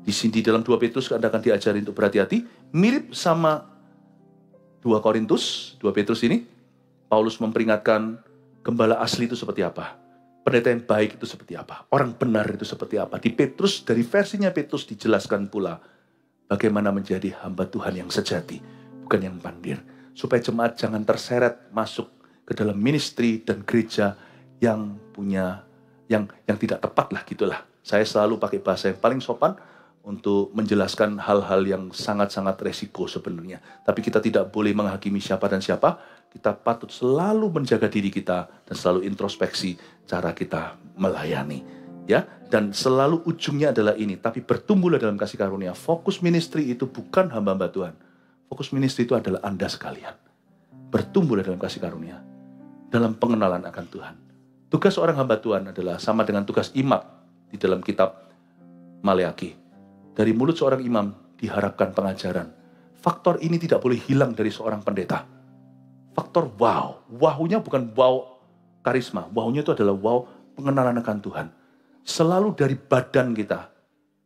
Di sini dalam 2 Petrus Anda akan diajari untuk berhati-hati. Mirip sama 2 Korintus, 2 Petrus ini. Paulus memperingatkan gembala asli itu seperti apa. Pendeta yang baik itu seperti apa. Orang benar itu seperti apa. Di Petrus, dari versinya Petrus dijelaskan pula bagaimana menjadi hamba Tuhan yang sejati. Bukan yang pandir. Supaya jemaat jangan terseret masuk ke dalam ministry dan gereja yang punya yang tidak tepat lah gitulah. Saya selalu pakai bahasa yang paling sopan untuk menjelaskan hal-hal yang sangat-sangat resiko sebenarnya. Tapi kita tidak boleh menghakimi siapa dan siapa. Kita patut selalu menjaga diri kita dan selalu introspeksi cara kita melayani. Ya, dan selalu ujungnya adalah ini. Tapi bertumbuhlah dalam kasih karunia. Fokus ministry itu bukan hamba-hamba Tuhan. Fokus ministry itu adalah Anda sekalian. Bertumbuhlah dalam kasih karunia. Dalam pengenalan akan Tuhan. Tugas seorang hamba Tuhan adalah sama dengan tugas imam di dalam kitab Maleaki. Dari mulut seorang imam diharapkan pengajaran. Faktor ini tidak boleh hilang dari seorang pendeta. Faktor wow. Wow-nya bukan wow karisma. Wow-nya itu adalah wow pengenalan akan Tuhan. Selalu dari badan kita.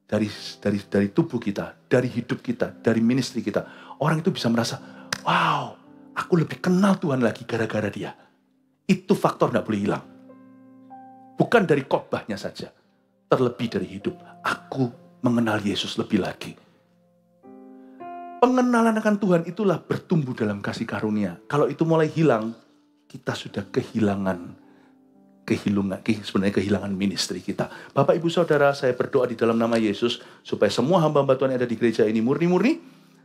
Dari tubuh kita. Dari hidup kita. Dari ministry kita. Orang itu bisa merasa, wow, aku lebih kenal Tuhan lagi gara-gara dia. Itu faktor tidak boleh hilang. Bukan dari khotbahnya saja. Terlebih dari hidup. Aku mengenal Yesus lebih lagi. Pengenalan akan Tuhan itulah bertumbuh dalam kasih karunia. Kalau itu mulai hilang, kita sudah kehilangan sebenarnya kehilangan ministry kita. Bapak, Ibu, Saudara, saya berdoa di dalam nama Yesus supaya semua hamba-hamba Tuhan yang ada di gereja ini murni-murni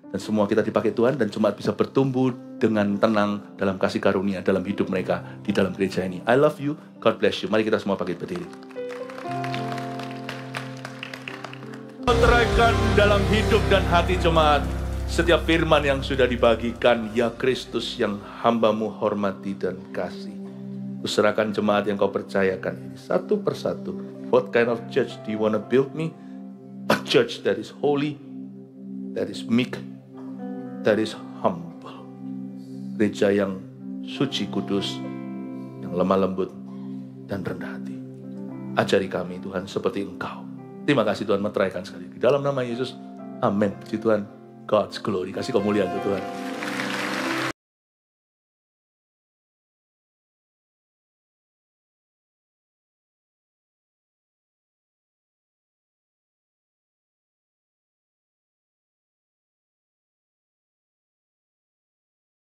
Dan semua kita dipakai Tuhan dan jemaat bisa bertumbuh dengan tenang dalam kasih karunia dalam hidup mereka di dalam gereja ini. I love you, God bless you. Mari kita semua bangkit berdiri. Meteraikan dalam hidup dan hati jemaat setiap firman yang sudah dibagikan, ya Kristus yang hamba-Mu hormati dan kasih. Kuserahkan jemaat yang Kau percayakan ini satu persatu. What kind of church do you want to build me? A church that is holy, that is meek, that is humble. Gereja yang suci kudus, yang lemah lembut dan rendah hati. Ajari kami Tuhan seperti Engkau. Terima kasih Tuhan, meteraikan sekali. Di dalam nama Yesus, amin. Puji Tuhan, God's glory. Kasih kemuliaan Tuhan.